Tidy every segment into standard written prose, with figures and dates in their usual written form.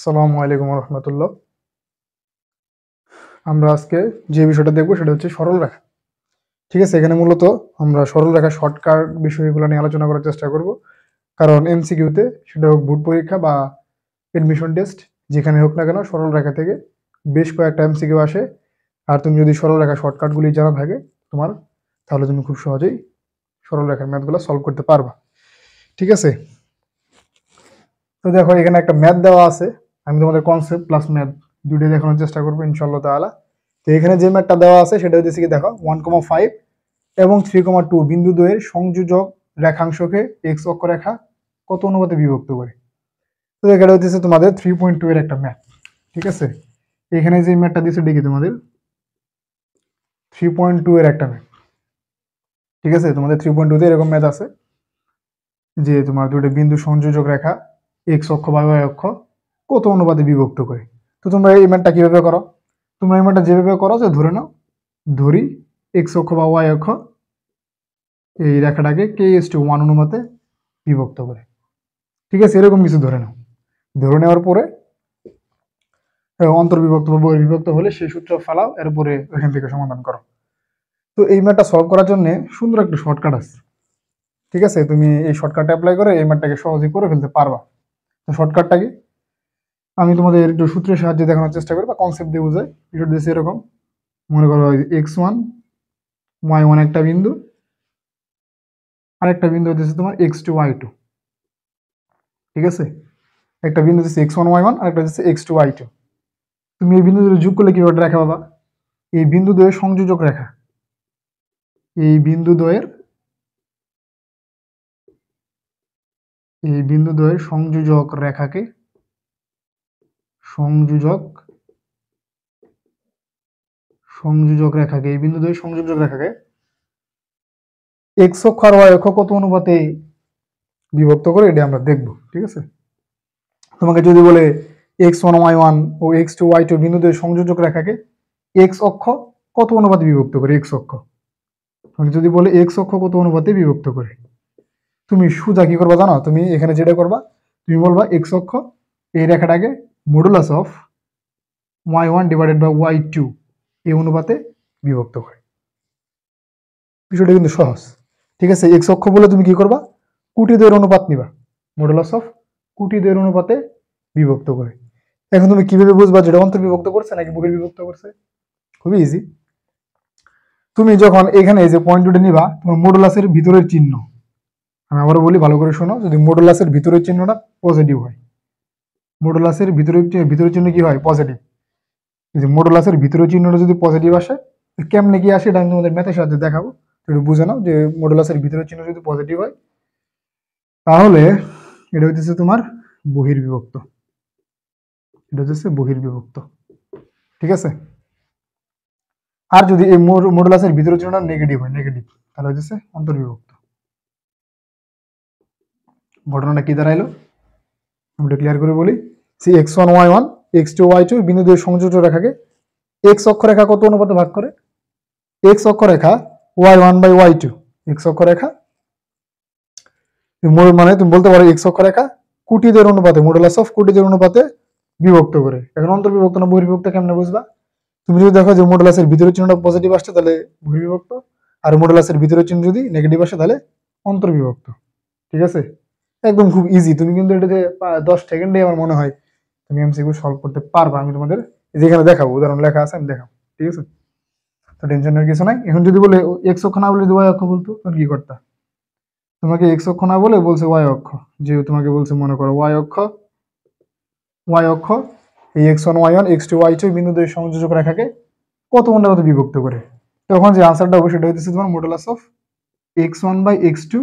আসসালামু আলাইকুম রহমতুল্লাহ। আমরা আজকে যে বিষয়টা দেখবো সেটা হচ্ছে সরল রেখা। ঠিক আছে, এখানে মূলত আমরা সরল রেখা শর্টকাট বিষয়গুলো নিয়ে আলোচনা করার চেষ্টা করব। কারণ এমসিকিউতে সেটা হোক বোর্ড পরীক্ষা বা এডমিশন টেস্ট, যেখানে হোক না কেন সরল রেখা থেকে বেশ কয়েকটা এমসিকিউ আসে। আর তুমি যদি সরল রেখা শর্টকাটগুলি জানা থাকে তোমার, তাহলে তুমি খুব সহজেই সরল রেখার ম্যাথগুলো সলভ করতে পারবা। ঠিক আছে, তো দেখো এখানে একটা ম্যাথ দেওয়া আছে। আমি তোমাদের কনসেপ্ট প্লাস ম্যাথ দুটোই দেখানোর চেষ্টা করবো ইনশাল্লাহ তাআলা। তো এখানে যে ম্যাথটা দেওয়া আছে সেটা হচ্ছে কি, দেখো 1,5 এবং 3,2 বিন্দু দ্বয়ের সংযোজক রেখাংশকে এক্স অক্ষরেখা কত অনুপাতে বিভক্ত করে। তো এটা হচ্ছে তোমাদের 3.2 এর একটা ম্যাথ। ঠিক আছে, এখানে যে ম্যাথটা দিচ্ছে দেখি তোমাদের 3.2 এর একটা ম্যাথ। ঠিক আছে, তোমাদের 3.2 তে এরকম ম্যাথ আছে যে তোমার দুটো বিন্দু সংযোজক রেখা এক্স অক্ষ বা ওয়াই অক্ষ কত অনুপাতে বিভক্ত করে। তো তোমরা এই ম্যাথটা কিভাবে করো? তোমরা এই ম্যাথটা যেভাবে করো, যে ধরে নাও, ধরি এক্স অক্ষ বা ওয়াই অক্ষ এই রেখাটাকে k:1 অনুপাতে বিভক্ত করে। ঠিক আছে, এরকম কিছু ধরে নাও। ধরে নেওয়ার পরে অন্তর্বিভক্ত বা বহির্বিভক্ত হলে সেই সূত্র ফেলাও, এরপরে এখান থেকে সমাধান করো। তো এই ম্যাথটা সলভ করার জন্য সুন্দর একটা শর্টকাট আছে। ঠিক আছে, তুমি এই শর্টকাটটা অ্যাপ্লাই করে এই ম্যাথটাকে সহজেই করে ফেলতে পারবা। তো শর্টকাটটা কি, আমি তোমাদের একটু সূত্রের সাহায্যে দেখানোর চেষ্টা করি বা কনসেপ্ট দিয়ে বোঝাই। বিষয়টা দিয়েছে এরকম, মনে করো x1 y1 একটা বিন্দু, আর একটা বিন্দু হচ্ছে তোমার x2 y2। ঠিক আছে, একটা বিন্দু হচ্ছে x1 y1 আর একটা হচ্ছে x2 y2। তুমি এই বিন্দু দুটো যোগ করলে কিভাবে রেখা পাবা? এই বিন্দু দ্বয়ের সংযোজক রেখা, এই বিন্দু দ্বয়ের সংযোজক রেখাকে এই বিন্দু দ্বয়ের সংযোজক রেখাকে এক্স অক্ষ আর ওয়াই অক্ষ কত অনুপাতে বিভক্ত করে, এটা আমরা দেখব। ঠিক আছে, তোমাকে যদি বলে x1 y1 ও x2 y2 বিন্দু দ্বয়ের সংযোজক রেখাকে এক্স অক্ষ কত অনুপাতে বিভক্ত করে, এক্স অক্ষ, যদি বলে এক্স অক্ষ কত অনুপাতে বিভক্ত করে, তুমি সোজা কি করবা জানো? তুমি এখানে যেটা করবা, তুমি বলবা এক্স অক্ষ এই রেখাটাকে modulus of y1 divided by y2 এই অনুপাতে বিভক্ত করে। বিষয়টা কিন্তু সহজ। ঠিক আছে, এক্স অক্ষ বলে তুমি কি করবা, কুটি দ্বয়ের অনুপাত নিবা, মডুলাস অফ কুটি দ্বয়ের অনুপাতে বিভক্ত করে। এখন তুমি কিভাবে বুঝবা যেটা অন্তর্বিভক্ত করছে নাকি বহির্বিভক্ত করছে? খুবই ইজি। তুমি যখন এখানে এই যে পয়েন্ট দুটো নিবা, তোমার মডুলাসের ভিতরের চিহ্ন, আমি আবারও বলি ভালো করে শোনো, যদি মডুলাসের ভিতরের চিহ্নটা পজিটিভ হয়, মডুলাসের ভিতরের চিহ্ন কি হয়? পজিটিভ। এই যে মডুলাসের ভিতরের চিহ্নটা যদি পজিটিভ আসে, কেমনে কি আসে এটা আমি তোমাদের ম্যাথের সাহায্যে দেখাবো। একটু বুঝে নাও যে মডুলাসের ভিতরের চিহ্ন যদি পজিটিভ হয় তাহলে এটা হচ্ছে তোমার বহির্বিভক্ত, এটা হচ্ছে বহির্বিভক্ত। ঠিক আছে, আর যদি এই মডুলাসের ভিতরের চিহ্নটা নেগেটিভ হয়, নেগেটিভ, তাহলে হচ্ছে অন্তর্বিভক্ত। ঘটনাটা কি দাঁড়াইলো আমি একটু ক্লিয়ার করে বলি। C x1 y1 x2 y2 বিন্দু দুই সংযোজক রেখাকে x অক্ষরেখা কত অনুপাতে ভাগ করে? x অক্ষরেখা y1 বাই y2, x অক্ষরেখা মানে তুমি বলতে পারো x অক্ষরেখা কুটিদের অনুপাতে, মডুলাস অফ কুটিদের অনুপাতে বিভক্ত করে। এখন অন্তর্বিভক্ত না বহির্বিভক্ত কেমনে বুঝবা? তুমি যদি দেখো যে মডুলাসের ভিতরের চিহ্নটা পজিটিভ আসছে তাহলে বহির্বিভক্ত, আর মডুলাসের ভিতরের চিহ্ন যদি নেগেটিভ আসে তাহলে অন্তর্বিভক্ত। ঠিক আছে, একদম খুব ইজি। তুমি কিন্তু এটাতে 10 সেকেন্ডে আমার মনে হয় তুমি এমসিকিউ সলভ করতে পারবা। আমি তোমাদের যেখানে দেখাবো উদাহরণ লেখা আছে আমি দেখাবো। ঠিক আছে, তো টেনশনের কিছু নাই। এখন যদি বলে এক্স অক্ষ না বলে যদি ওয়াই অক্ষ বলতো তখন কি করতা? তোমাকে এক্স অক্ষ না বলে বলছে ওয়াই অক্ষ, যেহেতু তোমাকে বলছে মনে করো ওয়াই অক্ষ এই x1 y1 x2 y2 বিন্দু দুই সংযোজক রেখাকে কত অনুপাতে বিভক্ত করে, তখন যে আনসারটা হবে সেটা হচ্ছে তোমার modulus of x1 by x2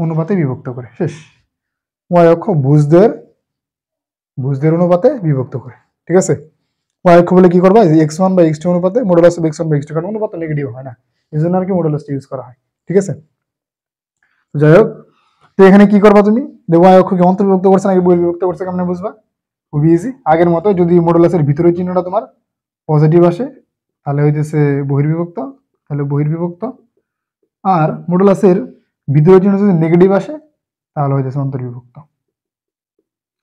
অনুপাতে বিভক্ত করে। শেষ। ওয়াই অক্ষ ভুজদের অনুপাতে বিভক্ত করে। ঠিক আছে, ওয়াই অক্ষ বলে কি করবা, x1 বাই x2 অনুপাতে modulus of x1 by x2, কারণ অনুপাত নেগেটিভ হয় না, এই জন্য আর কি মডুলাসটা ইউজ করা হয়। ঠিক আছে, যাই হোক, তো এখানে কি করবা তুমি, ওয়াই অক্ষকে অন্তর্বিভক্ত করছে নাকি বহির্বিভক্ত করছে কেমনে বুঝবা? খুবই ইজি। আগের মতো যদি মডুলাসের ভিতরের চিহ্নটা তোমার পজিটিভ আসে তাহলে হইতেছে বহির্বিভক্ত, তাহলে বহির্বিভক্ত, আর মডুলাসের ভিতরের চিহ্ন যদি নেগেটিভ আসে তাহলে হইতেছে অন্তর্বিভক্ত।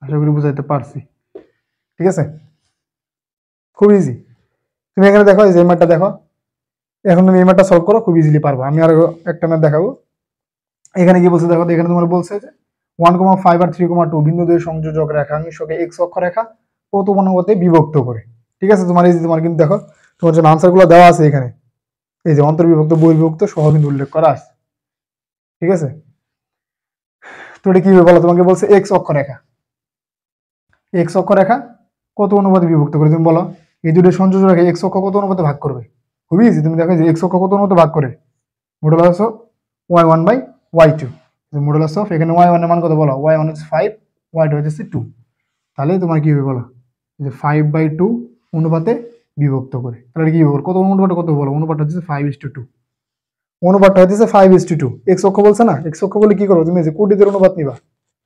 আশা করি বুঝাইতে পারছি। ঠিক আছে, খুব ইজি। তুমি এখানে দেখো, এই যে ম্যাথটা দেখো, এখন তুমি এই ম্যাথটা সলভ করো, খুব ইজিলি পারবো। আমি আরো একটা ম্যাথ দেখাবো। এখানে কি বলছে দেখো, এখানে তোমার বলছে যে 1,5 আর 3,2 বিন্দু দুই সংযোজক রেখাংশকে এক্স অক্ষরেখা কত অনুপাতে বিভক্ত করে। ঠিক আছে, তোমার এই যে তোমার কিন্তু দেখো তোমার জন্য আনসার গুলো দেওয়া আছে এখানে, এই যে অন্তর্বিভক্ত বহির্বিভক্ত সহ কিন্তু উল্লেখ করা আছে। ঠিক আছে, তো এটা কি হবে বলো, তোমাকে বলছে এক্স অক্ষরেখা, এক্স অক্ষরেখা কত অনুপাতে বিভক্ত করে, তুমি বলো এই দুটো সংযোজক রেখা এক্স অক্ষ কত অনুপাতে ভাগ করবে। খুবই ইজি, তুমি দেখো যে এক্স অক্ষ কত অনুপাতে ভাগ করে, modulus of y1 by y2, modulus of এখানে y1 এর মান কত বলো, y1 হচ্ছে 5, y2 হচ্ছে 2, তাহলে তোমার কি হবে বলো, যে 5/2 অনুপাতে বিভক্ত করে, তাহলে কি হবে কত অনুপাত, কত বলো, অনুপাত হচ্ছে 5:2, অনুপাতটা হচ্ছে 5:2। এক্স অক্ষ বলছে না, এক্স অক্ষ বলে কি করবো, তুমি যে কোটিদের অনুপাত নিবা,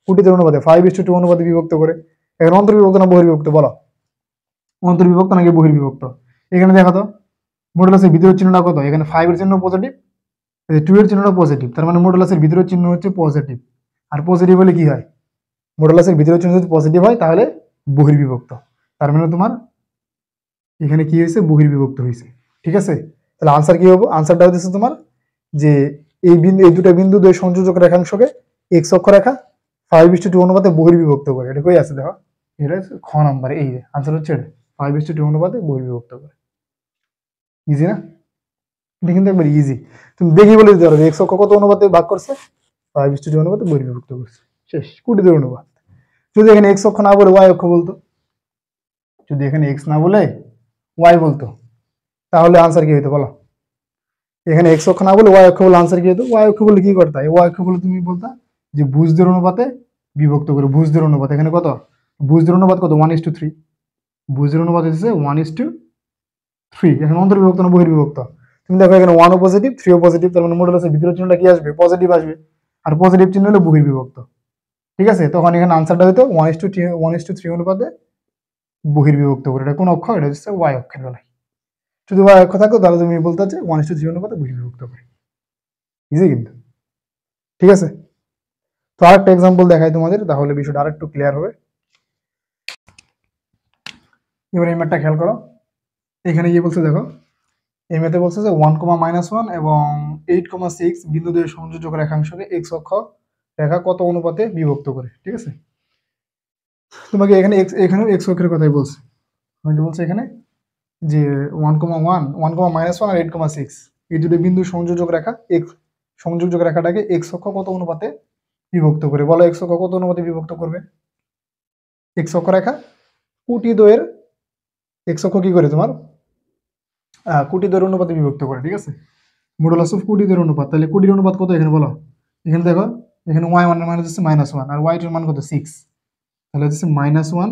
কোটিদের অনুপাতে 5:2 অনুপাতে বিভক্ত করে। এখন অন্তর্বিভক্ত না বহির্বিভক্ত বলো, অন্তর্বিভক্ত নাকি বহির্বিভক্ত। এখানে দেখো তো মডুলাসের ভিতরের চিহ্নটা কত, এখানে 5 এর চিহ্ন পজিটিভ, 2 এর চিহ্নটা পজিটিভ, তার মানে মডুলাসের ভিতরের চিহ্ন হচ্ছে পজিটিভ। আর পজিটিভ হলে কি হয়, মডুলাসের ভিতরের চিহ্ন যদি পজিটিভ হয় তাহলে বহির্বিভক্ত, তার মানে তোমার এখানে কি হয়েছে, বহির্বিভক্ত হয়েছে। ঠিক আছে, তাহলে আনসার কি হবে, আনসারটা হচ্ছে তোমার যে এই বিন্দু, এই দুটো বিন্দু দুই সংযোজক রেখাংশকে এক্স অক্ষরেখা 5:2 অনুপাতে বহির্বিভক্ত করে। এটা কই আছে দেখো, এটা হচ্ছে খ নম্বরে, এই যে আনসার হচ্ছে এটা 5:2 অনুপাতে বহির্বিভক্ত করে। ইজি না, এটা কিন্তু একবার ইজি, তুমি দেখি বলে দিতে পারো এক্স অক্ষ কত অনুপাতে ভাগ করছে, 5:2 অনুপাতে বহির্বিভক্ত করছে, শেষ, কোটিদের অনুপাত। যদি এখানে এক্স অক্ষ না বলে ওয়াই অক্ষ বলতো, যদি এখানে এক্স না বলে ওয়াই বলতো, তাহলে আনসার কি হইতো বলো, এখানে এক্স অক্ষ না বলে ওয়াই অক্ষ বলে আনসার কি হতো, ওয়াই অক্ষ বলে কি করতে হয়, ওয়াই অক্ষ বলে তুমি বলতা যে ভুজদের অনুপাতে বিভক্ত করে, ভুজদের অনুপাত এখানে কত, ভুজদের অনুপাত কত 1:3, ভুজদের অনুপাত হচ্ছে 1:3। এখন অন্তর্বিভক্ত না বহির্বিভক্ত, তুমি দেখো এখানে 1ও পজিটিভ 3ও পজিটিভ, তার মানে মডুলাসের ভিতরের চিহ্নটা কি আসবে, পজিটিভ আসবে, আর পজিটিভ চিহ্ন হলে বহির্বিভক্ত। ঠিক আছে, তখন এখানে আনসারটা হইতো 1:3 অনুপাতে বহির্বিভক্ত করে। এটা কোন অক্ষ, এটা হচ্ছে ওয়াই অক্ষের বেলায়। যদি ওয়াই অক্ষ থাকতো তাহলে তুমি বলতে যে 1:3 অনুপাতে বহির্বিভক্ত করে। ইজি কিন্তু। ঠিক আছে, তো আরেকটা এক্সাম্পল দেখাই তোমাদের, তাহলে বিষয়টা আরেকটু ক্লিয়ার হবে। এবার এই ম্যাথটা খেয়াল করো, এখানে কি বলছে দেখো, এই ম্যাথে বলছে যে 1,-1 এবং 8,6 বিন্দু দুই সংযোজক রেখাংশকে এক্স অক্ষ রেখা কত অনুপাতে বিভক্ত করে। ঠিক আছে, তোমাকে এখানে এখানেও এক্স অক্ষের কথাই বলছে, বলছে এখানে যে 1,1, 1,-1 আর 8,6 এই দুটো বিন্দু সংযোজক রেখা এক্স, সংযোজক রেখাটাকে এক্স অক্ষ কত অনুপাতে বিভক্ত করে, বলো এক্স অক্ষ কত অনুপাতে বিভক্ত করবে। এক্স অক্ষ রেখা কোটি দ্বয়ের, এক্স অক্ষ কি করে তোমার কোটি দ্বয়ের অনুপাতে বিভক্ত করে। ঠিক আছে, মডুলাস অফ কোটি দ্বয়ের অনুপাত, তাহলে কোটির অনুপাত কত এখানে বলো, এখানে দেখো এখানে y1 এর মান হচ্ছে -1 আর y2 এর মান কত 6, তাহলে হচ্ছে -1/6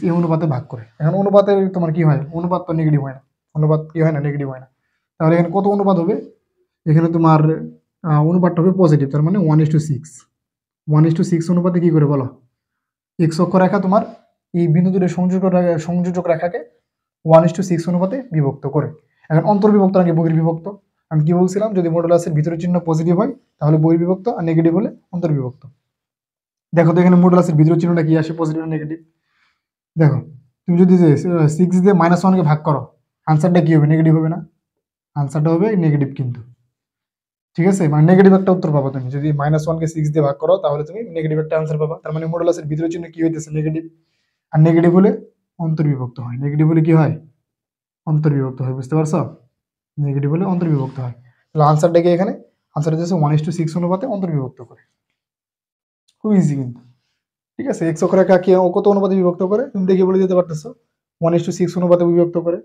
এই অনুপাতে ভাগ করে। এখন অনুপাতে তোমার কি হয়, অনুপাত তো নেগেটিভ হয় না, অনুপাত কি হয় না, নেগেটিভ হয় না, তাহলে এখানে কত অনুপাত হবে, এখানে তোমার অনুপাতটা হবে পজিটিভ, তার মানে 1:6, 1:6 অনুপাতে কি করে বলো, এক্স অক্ষ রেখা তোমার এই বিন্দু দুটো সংযোজক রেখাকে 1:6 অনুপাতে বিভক্ত করে। এখন অন্তর্বিভক্ত নাকি বহির্বিভক্ত, আমি কি বলছিলাম, যদি মডুলাসের ভিতরের চিহ্ন পজিটিভ হয় তাহলে বহির্বিভক্ত, আর নেগেটিভ হলে অন্তর্বিভক্ত। দেখো তো এখানে মডুলাসের ভিতরের চিহ্নটা কি আসে, পজিটিভ না নেগেটিভ। দেখো তুমি যদি 6 দিয়ে -1কে ভাগ করো, আনসারটা কি হবে, নেগেটিভ হবে না, আনসারটা হবে নেগেটিভ কিন্তু। ঠিক আছে, মানে নেগেটিভ একটা উত্তর পাবো তুমি, যদি -1কে 6 দিয়ে ভাগ করো তাহলে তুমি নেগেটিভ একটা আনসার পাবা, তার মানে মডুলাসের ভিতরের চিহ্ন কি হইতেছে, নেগেটিভ। আর নেগেটিভ হলে অন্তর্বিভক্ত হয়, নেগেটিভ হলে কি হয়, অন্তর্বিভক্ত হয়, বুঝতে পারছো, নেগেটিভ হলে অন্তর্বিভক্ত হয়। তাহলে আনসারটা কি এখানে, আনসার হচ্ছে 1:6 অনুপাতে অন্তর্বিভক্ত করে। খুব ইজি কিন্তু। ঠিক আছে, এক্স অক্ষরেখা কে কত অনুপাতে বিভক্ত করে, তুমি দেখে বলে দিতে পারতেছো 1:6 অনুপাতে বিভক্ত করে।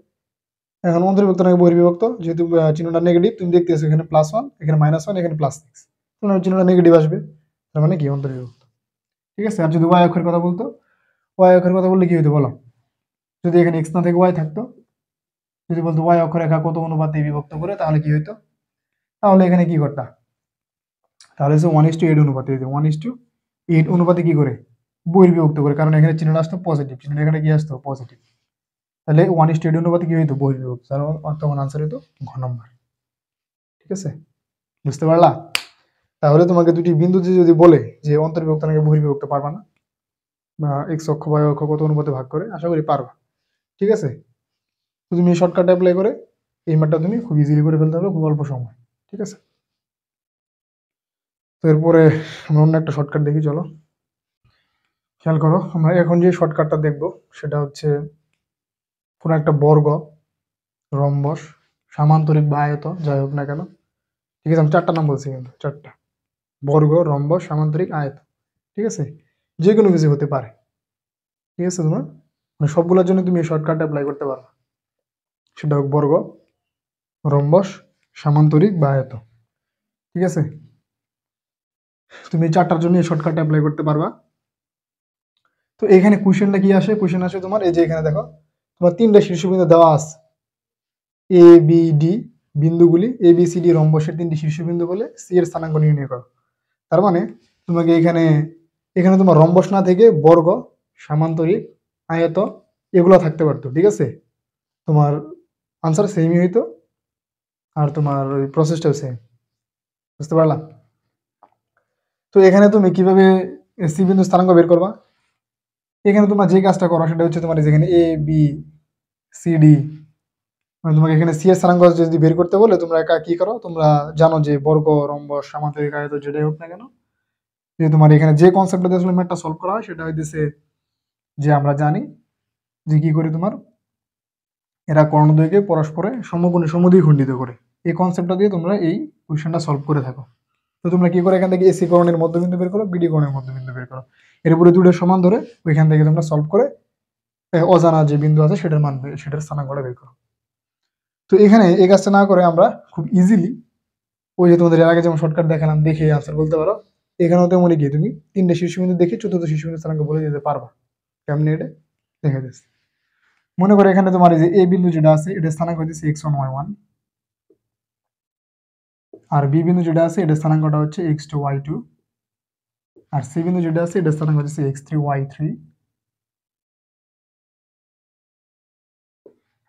এখন অন্তর্বিভক্ত নাকি বহির্বিভক্ত, যেহেতু চিহ্নটা নেগেটিভ, তুমি দেখতেছো এখানে +1, এখানে -1, এখানে +6, তাহলে চিহ্নটা নেগেটিভ আসবে, তার মানে কি অন্তর্বিভক্ত। ঠিক আছে, আর যদি ওয়াই অক্ষের কথা বলতো, ওয়াই অক্ষের কথা বললে কি হইতো বলো, যদি এখানে এক্স না থেকে ওয়াই থাকতো, যদি বলতো ওয়াই অক্ষরেখা কত অনুপাতে বিভক্ত করে, তাহলে কি হইতো, তাহলে এখানে কি করতা, তাহলে হচ্ছে 1:8 অনুপাতে, 1:8 অনুপাতে কি করে বহির্বিভক্ত করে, কারণ এখানে চিহ্নটা আসতো পজিটিভ, চিহ্ন এখানে কি আসতো পজিটিভ, তাহলে 1:8 অনুপাতে কি হইতো বহির্বিভক্ত, তখন আনসার হইতো ঘ নম্বর। ঠিক আছে, বুঝতে পারলা। তাহলে তোমাকে দুটি বিন্দুতে যদি বলে যে অন্তর্বিভক্ত নাকি বহির্বিভক্ত, পারবা না। বা এক্স অক্ষ বা অক্ষ কত অনুপাতে ভাগ করে, আশা করি পারবা। ঠিক আছে, তো তুমি এই শর্টকাট অ্যাপ্লাই করে এই ম্যাথটা তুমি খুব ইজিলি করে ফেলতে পারবে খুব অল্প সময়। ঠিক আছে, তো এরপরে আমরা অন্য একটা শর্টকাট দেখি, চলো খেয়াল করো। আমরা এখন যে শর্টকাটটা দেখব সেটা হচ্ছে কোনো একটা বর্গ, রম্বস, সামান্তরিক বা আয়ত যাই হোক না কেন। ঠিক আছে, আমি চারটা নাম বলছি কিন্তু, চারটা: বর্গ, রম্বস, সামান্তরিক, আয়ত। ঠিক আছে, যে কোনো কিছু হতে পারে। ঠিক আছে, তোমার মানে সবগুলোর জন্য তুমি এই শর্টকাট অ্যাপ্লাই করতে পারো, সেটা হোক বর্গ, রম্বস, সামান্তরিক বা আয়ত। ঠিক আছে, তুমি এই চারটার জন্য এই শর্টকাট অ্যাপ্লাই করতে পারবা। তো এখানে কোশ্চেনটা কি আসে? কোশ্চেন আসে তোমার এই যে এখানে দেখো তোমার তিনটা শীর্ষবিন্দু দেওয়া আছে, এ বি ডি বিন্দুগুলি, এ বি সি ডি রম্বসের তিনটি শীর্ষবিন্দু বলে সি এর স্থানাঙ্ক নির্ণয় করো। তার মানে তোমাকে এখানে এখানে তোমার রম্বস না থেকে বর্গ, সামান্তরিক, আয়ত এগুলো থাকতে পারতো। ঠিক আছে, তোমার আনসার সেমই হইতো আর তোমার ওই প্রসেসটাও সেম। বুঝতে পারলাম? তো এখানে তুমি কিভাবে সি বিন্দু স্থানাঙ্ক বের করবা? এখানে তোমার যে কাজটা করো সেটা হচ্ছে তোমার যেখানে এ বি সি ডি, মানে তোমাকে এখানে সি এর স্থানাঙ্ক যদি বের করতে বলে তোমরা একা কি করো, তোমরা জানো যে বর্গ, রম্বস, সামান্তরিক, আয়ত যেটাই হোক না কেন, যে তোমার এখানে যে কনসেপ্টটা দিয়ে আসলে ম্যাথটা সলভ করা হয় সেটা হইতেছে যে আমরা জানি যে কি করে তোমার এরা কর্ণদ্বয়কে পরস্পরে সমকোণে সমদ্বিখণ্ডিত করে। এই কনসেপ্টটা দিয়ে তোমরা এই কোয়েশ্চেনটা সলভ করে থাকো। তো তোমরা কি করে এখান থেকে এসি কোণের মধ্যবিন্দু বের করো, বিডি কোণের মধ্যবিন্দু বের করো, এর উপরে দুটো সমান ধরে ওইখান থেকে তোমরা সলভ করে অজানা যে বিন্দু আছে সেটার মান সেটার স্থানাঙ্কটা বের করো। তো এখানে এই কাজটা না করে আমরা খুব ইজিলি ওই যে তোমাদের এর আগে যেমন শর্টকাট দেখালাম দেখে আনসার বলতে পারো। এখানেও তেমনই গিয়ে তুমি তিনটে শীর্ষবিন্দু দেখে চতুর্থ শীর্ষবিন্দু স্থানাঙ্ক বলে দিতে পারবা। কেমনি এটা দেখা যাচ্ছে, মনে করো এখানে তোমার এই যে এ বিন্দু যেটা আছে এটা স্থানাঙ্ক হচ্ছে x1 y1, আর বি বিন্দু যেটা আছে এটা স্থানাঙ্কটা হচ্ছে x2 y2, আর সি বিন্দু যেটা আছে এটা স্থানাঙ্ক হচ্ছে x3 y3,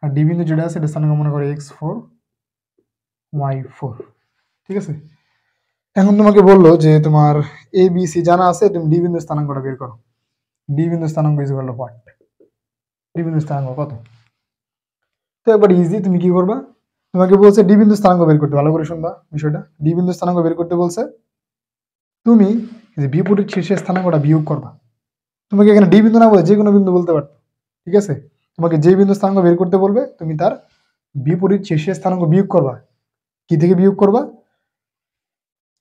আর ডি বিন্দু যেটা আছে এটা স্থানাঙ্ক মনে করো x4 y4। ঠিক আছে, এখন তোমাকে বললো যে তোমার এ বি সি জানা আছে, তুমি ডি বিন্দু স্থানাঙ্কটা বের করো। ডি বিন্দু স্থানাঙ্ক is equal to what? D বিন্দু স্থানাঙ্ক কত? তো একবার ইজি, তুমি কি করবা, তোমাকে বলছে ডি বিন্দু স্থানাঙ্ক বের করতে, ভালো করে শুনবা বিষয়টা। ডি বিন্দু স্থানাঙ্ক বের করতে বলছে, তুমি যে বিপরীত শীর্ষের স্থানাঙ্কটা বিয়োগ করবা। তোমাকে এখানে ডি বিন্দু না বলে যে কোনো বিন্দু বলতে পারতো। ঠিক আছে, তোমাকে যে বিন্দু স্থানাঙ্ক বের করতে বলবে তুমি তার বিপরীত শীর্ষের স্থানাঙ্ক বিয়োগ করবা। কি থেকে বিয়োগ করবা?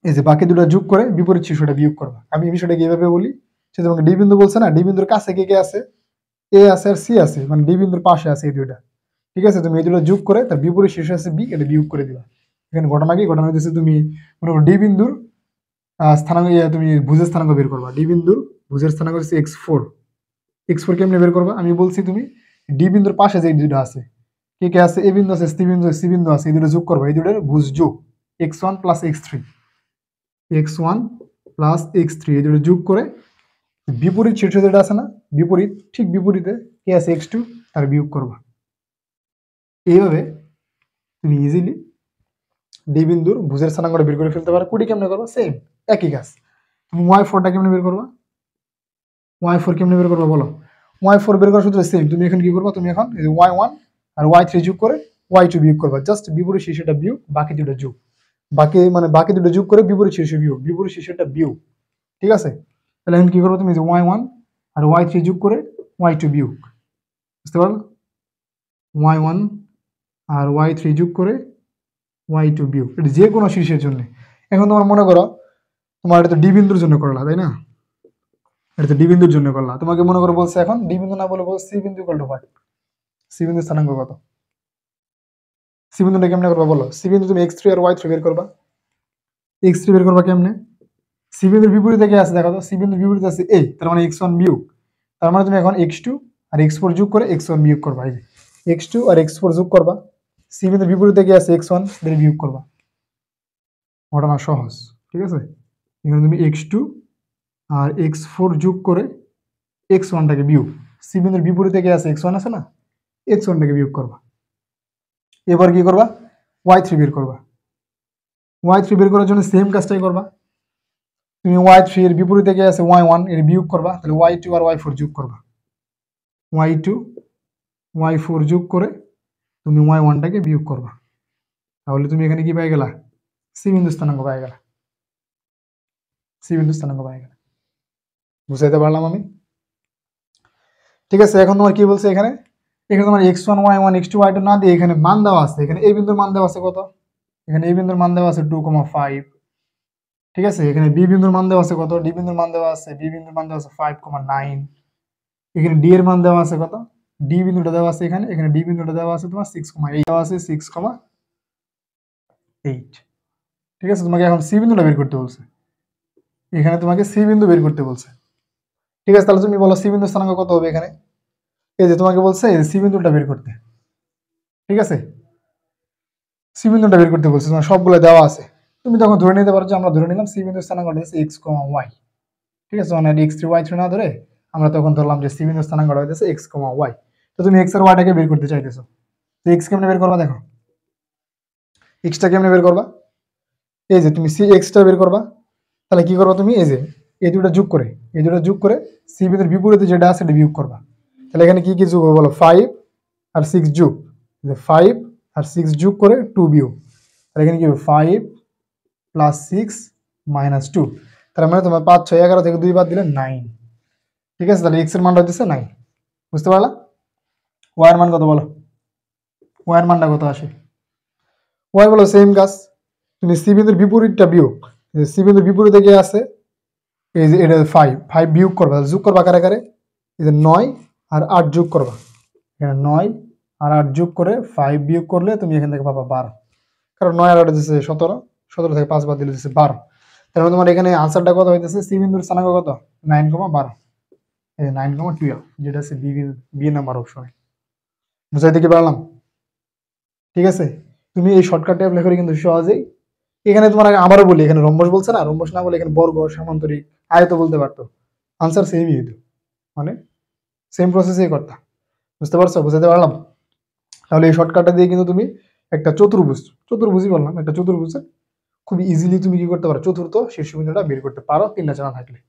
এই যে বাকি দুটো যোগ করে বিপরীত শীর্ষটা বিয়োগ করবা। আমি এই বিষয়টা কিভাবে বলি, সে তোমাকে ডি বিন্দু বলছে না, ডি বিন্দুর কাছে কে কে আছে? এ আছে আর সি আছে, মানে ডি বিন্দুর পাশে আছে এই দুইটা। ঠিক আছে, তুমি এই দুটো যোগ করে তার বিপরীত শীর্ষে আছে বি, এটা বিয়োগ করে দিবা। এখানে ঘটনা কি? ঘটনা হচ্ছে তুমি মনে করো ডি বিন্দুর স্থানাঙ্ক তুমি ভুজের স্থানাঙ্ক বের করবা। ডি বিন্দুর ভুজের স্থানাঙ্ক হচ্ছে x4। x4 কেমনে বের করবা? আমি বলছি তুমি ডি বিন্দুর পাশে যে দুটো আছে, কে কে আছে? এ বিন্দু আছে, সি বিন্দু আছে, এই দুটো যোগ করবা, এই দুটোর ভুজ যোগ x1 plus x3, x1 plus x3 এই দুটো যোগ করে বিপরীত শীর্ষ যেটা আছে না, বিপরীত ঠিক বিপরীতে কে আছে? x2, তার বিয়োগ করবা। এইভাবে তুমি ইজিলি ডি বিন্দুর ভুজের স্থানাঙ্কটা বের করে ফেলতে পারো। কুড়ি কেমনে করবা? সেম একই কাজ। তুমি y4টা কেমনে বের করবা? y4 কেমনে বের করবা বলো? y4 বের করার সূত্র সেম। তুমি এখন কি করবা? তুমি এখন এই যে y1 আর y3 যোগ করে y2 বিয়োগ করবা। জাস্ট বিপরীত শীর্ষটা বিয়োগ, বাকি দুটো যোগ। বাকি মানে বাকি দুটো যোগ করে বিপরীত শীর্ষ বিয়োগ, বিপরীত শীর্ষটা বিয়োগ। ঠিক আছে, তাহলে এখন কি করবো? তুমি যে y1 আর y3 যোগ করে y2 বিয়োগ। বুঝতে পারলো? y1 আর y3 যোগ করে y2 বিয়োগ, এটা যে কোনো শীর্ষের জন্য। এখন তোমার মনে করো তোমার এটা তো ডি বিন্দুর জন্য করলা, তাই না? এটা তো ডি বিন্দুর জন্য করলা। তোমাকে মনে করো বলছে এখন ডি বিন্দু না বলে বলছে সি বিন্দু ইকুয়াল টু হোয়াট? সি বিন্দু স্থানাঙ্ক কত? সি বিন্দুটা কেমনে করবা বলো? সি বিন্দু তুমি x3 আর y3 বের করবা। x3 বের করবা কেমনে? সি বিন্দুর বিপরীতে কে আছে দেখো তো? সি বিন্দুর বিপরীতে আছে a, তার মানে x1 বিয়োগ। তার মানে তুমি এখন x2 আর x4 যোগ করে x1 বিয়োগ করবা। এই যে x2 আর x4 যোগ করবা, সি বিন্দুর বিপরীতে কে আছে? x1, এর বিয়োগ করবা। ঘটনা সহজ। ঠিক আছে, এখানে তুমি x2 আর x4 যোগ করে x1টাকে বিয়োগ, সি বিন্দুর বিপরীতে কে আছে? x1 আছে না, x1টাকে বিয়োগ করবা। এবার কি করবা? y3 বের করবা। y3 বের করার জন্য সেম কাজটাই করবা। তুমি y3 এর বিপরীতে কি আছে y1 এর বিয়োগ করবা, তাহলে y2 আর y4 যোগ করবা, y2 y4 যোগ করে তুমি y1 টাকে বিয়োগ করবা, তাহলে তুমি এখানে কি পাই গেলা, সি বিন্দু স্থানাঙ্ক পাই গেলা, সি বিন্দু স্থানাঙ্ক পাই গেলা। বুঝাইতে পারলাম আমি? ঠিক আছে, এখন তোমার কি বলছে এখানে, এখানে তোমার x1 y1 x2 y2 না দিয়ে এখানে মান দেওয়া আছে, এখানে এই বিন্দুর মান দেওয়া আছে কত, এখানে এই বিন্দুর মান দেওয়া আছে 2,5, ঠিক আছে, এখানে বি বিন্দুর মান দেওয়া আছে কত, ডি বিন্দুর মান দেওয়া আছে, বি বিন্দুর মান দেওয়া আছে 5,9, এখানে ডি এর মান দেওয়া আছে কত, ডি বিন্দুটা দেওয়া আছে এখানে, এখানে ডি বিন্দুটা দেওয়া আছে তোমার 6,8 দেওয়া আছে 6,8, ঠিক আছে। তোমাকে এখন সি বিন্দুটা বের করতে বলছে, এখানে তোমাকে সি বিন্দু বের করতে বলছে, ঠিক আছে। তাহলে তুমি বলো সি বিন্দুর স্থানাঙ্ক কত হবে এখানে, এই যে তোমাকে বলছে এই সি বিন্দুটা বের করতে, ঠিক আছে, সি বিন্দুটা বের করতে বলছে, তোমার সবগুলো দেওয়া আছে, তুমি তখন ধরে নিতে পারো যে আমরা ধরে নিলাম সি বিন্দুর স্থানাঙ্ক হচ্ছে x, y, ঠিক আছে, মানে x3 y3 না ধরে আমরা তখন ধরলাম যে সি বিন্দুর স্থানাঙ্ক হচ্ছে x, y। তো তুমি x আর y টাকে বের করতে চাইতেছো, তো x কেমনে বের করবা, দেখো x টা কেমনে বের করবা, এই যে তুমি x টা বের করবা, তাহলে কি করবা তুমি, এই যে এই দুটো যোগ করে, এই দুটো যোগ করে সি বিন্দুর বিপরীতে যেটা আছে সেটা বিয়োগ করবা, তাহলে এখানে কি কি যোগ হবে বলো, 5 আর 6 যোগ, 5 আর 6 যোগ করে 2 বিয়োগ, তাহলে এখানে কি হবে 5 প্লাস 6 মাইনাস 2, তার মানে তোমার 5 6 11 থেকে 2 বাদ দিলে 9, ঠিক আছে। তাহলে x এর মানটা হচ্ছে 9, বুঝতে পারলা। y এর মান কত বলো, y এর মানটা কত আসে, y বলো সেম কাজ, তুমি সি বিন্দুর বিপরীতটা বিয়োগ, সি বিন্দুর বিপরীতে কি আছে, এই যে এটা 5 বিয়োগ করবা, যোগ করবা কারে কারে, এই যে 9 আর 8 যোগ করবা, এখানে 9 আর 8 যোগ করে 5 বিয়োগ করলে তুমি এখান থেকে পাবা 12, কারণ 9 আর 8 দিচ্ছে 17, 17 থেকে 5 বাদ দিলে দিচ্ছে 12, তাহলে তোমার এখানে আনসারটা কত হইতেছে, সি বিন্দুর স্থানাঙ্ক কত 9,12, এই 9,12 যেটা আছে বি নাম্বার অপশনে। বুঝাইতে কি পারলাম, ঠিক আছে। তুমি এই শর্টকাটে অ্যাপ্লাই করে কিন্তু সহজেই, এখানে তোমার আবারও বলি, এখানে রম্বস বলছে না, রম্বস না বলে এখানে বর্গ সামান্তরিক আয়ত বলতে পারতো, আনসার সেমই হইতো, মানে সেম প্রসেসেই করতাম। বুঝতে পারছো, বুঝাতে পারলাম। তাহলে এই শর্টকাটটা দিয়ে কিন্তু তুমি একটা চতুর্ভুজই বললাম, একটা চতুর্ভুজে খুব ইজিলি তুমি কি করতে পারো, চতুর্থ শীর্ষবিন্দুটা বের করতে পারো তিনটা জানা থাকলে,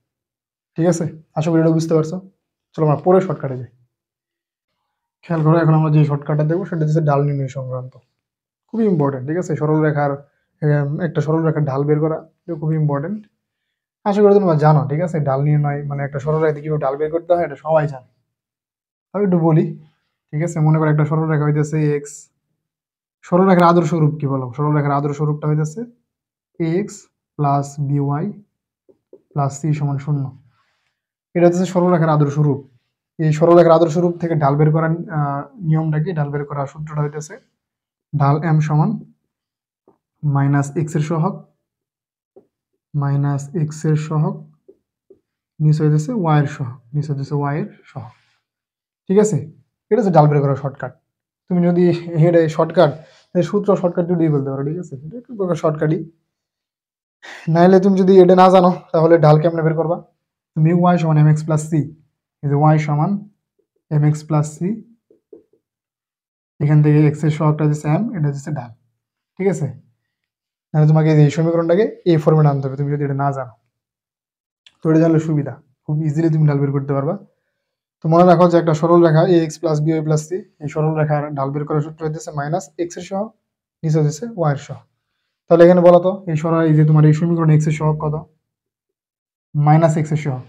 ঠিক আছে। আশা করি এটা বুঝতে পারছো। চলো আমরা পরে শর্টকাটে যাই। খেয়াল করো, এখন আমরা যে শর্টকাটটা দেখবো সেটা হচ্ছে ঢাল নির্ণয় সংক্রান্ত, খুবই ইম্পর্টেন্ট, ঠিক আছে। সরল রেখার একটা সরল রেখার ঢাল বের করা এটা খুবই ইম্পর্টেন্ট, আশা করি তোমরা জানো, ঠিক আছে। ঢাল নির্ণয় মানে একটা সরল রেখা কিভাবে ঢাল বের করতে হয় এটা সবাই জানে, আমি একটু বলি, ঠিক আছে। মনে করো একটা সরল রেখা হইতেছে এক্স, সরল রেখার আদর্শ রূপ কি বলো, সরল রেখার আদর্শ রূপটা হইতেছে x plus b y plus c সমান 0, এটা হচ্ছে সরল রেখার আদর্শ রূপ। এই সরল রেখার আদর্শ রূপ থেকে ঢাল বের করার নিয়মটা কি, ঢাল বের করার সূত্রটা হইতেছে ঢাল এম সমান মাইনাস এক্স এর সহগ মাইনাস এক্স এর সহগ নিচে হইতেছে ওয়াই এর সহগ, নিচে হইতেছে ওয়াই এর সহগ, ঠিক আছে। এটা হচ্ছে ঢাল বের করার শর্টকাট। তুমি যদি এটা শর্টকাট সূত্র শর্টকাট দিয়ে বলতে পারো, ঠিক আছে, এটা একটু প্রকার শর্টকাটই। নাইলে তুমি যদি এটা না জানো তাহলে ঢাল কেমনে বের করবা, তুমি ওয়াই সমান এম এক্স প্লাস সি, এই যে ওয়াই সমান এম এক্স প্লাস সি, এখান থেকে এক্স এর সহগটা হচ্ছে এম, এটা হচ্ছে ঢাল, ঠিক আছে। তাহলে তোমাকে এই সমীকরণটাকে এই ফর্মেটে আনতে হবে তুমি যদি এটা না জানো, তো এটা জানলে সুবিধা, খুব ইজিলি তুমি ঢাল বের করতে পারবা। তো মনে রাখো যে একটা সরল রেখা a x plus b y plus c, এই সরল রেখার ঢাল বের করার সূত্র হচ্ছে মাইনাস এক্স এর সহগ নিচে হচ্ছে ওয়াই এর সহগ। তাহলে এখানে বলো তো এই সরল, এই যে তোমার এই সমীকরণে এক্স এর সহগ কত, মাইনাস এক্স এর সহগ,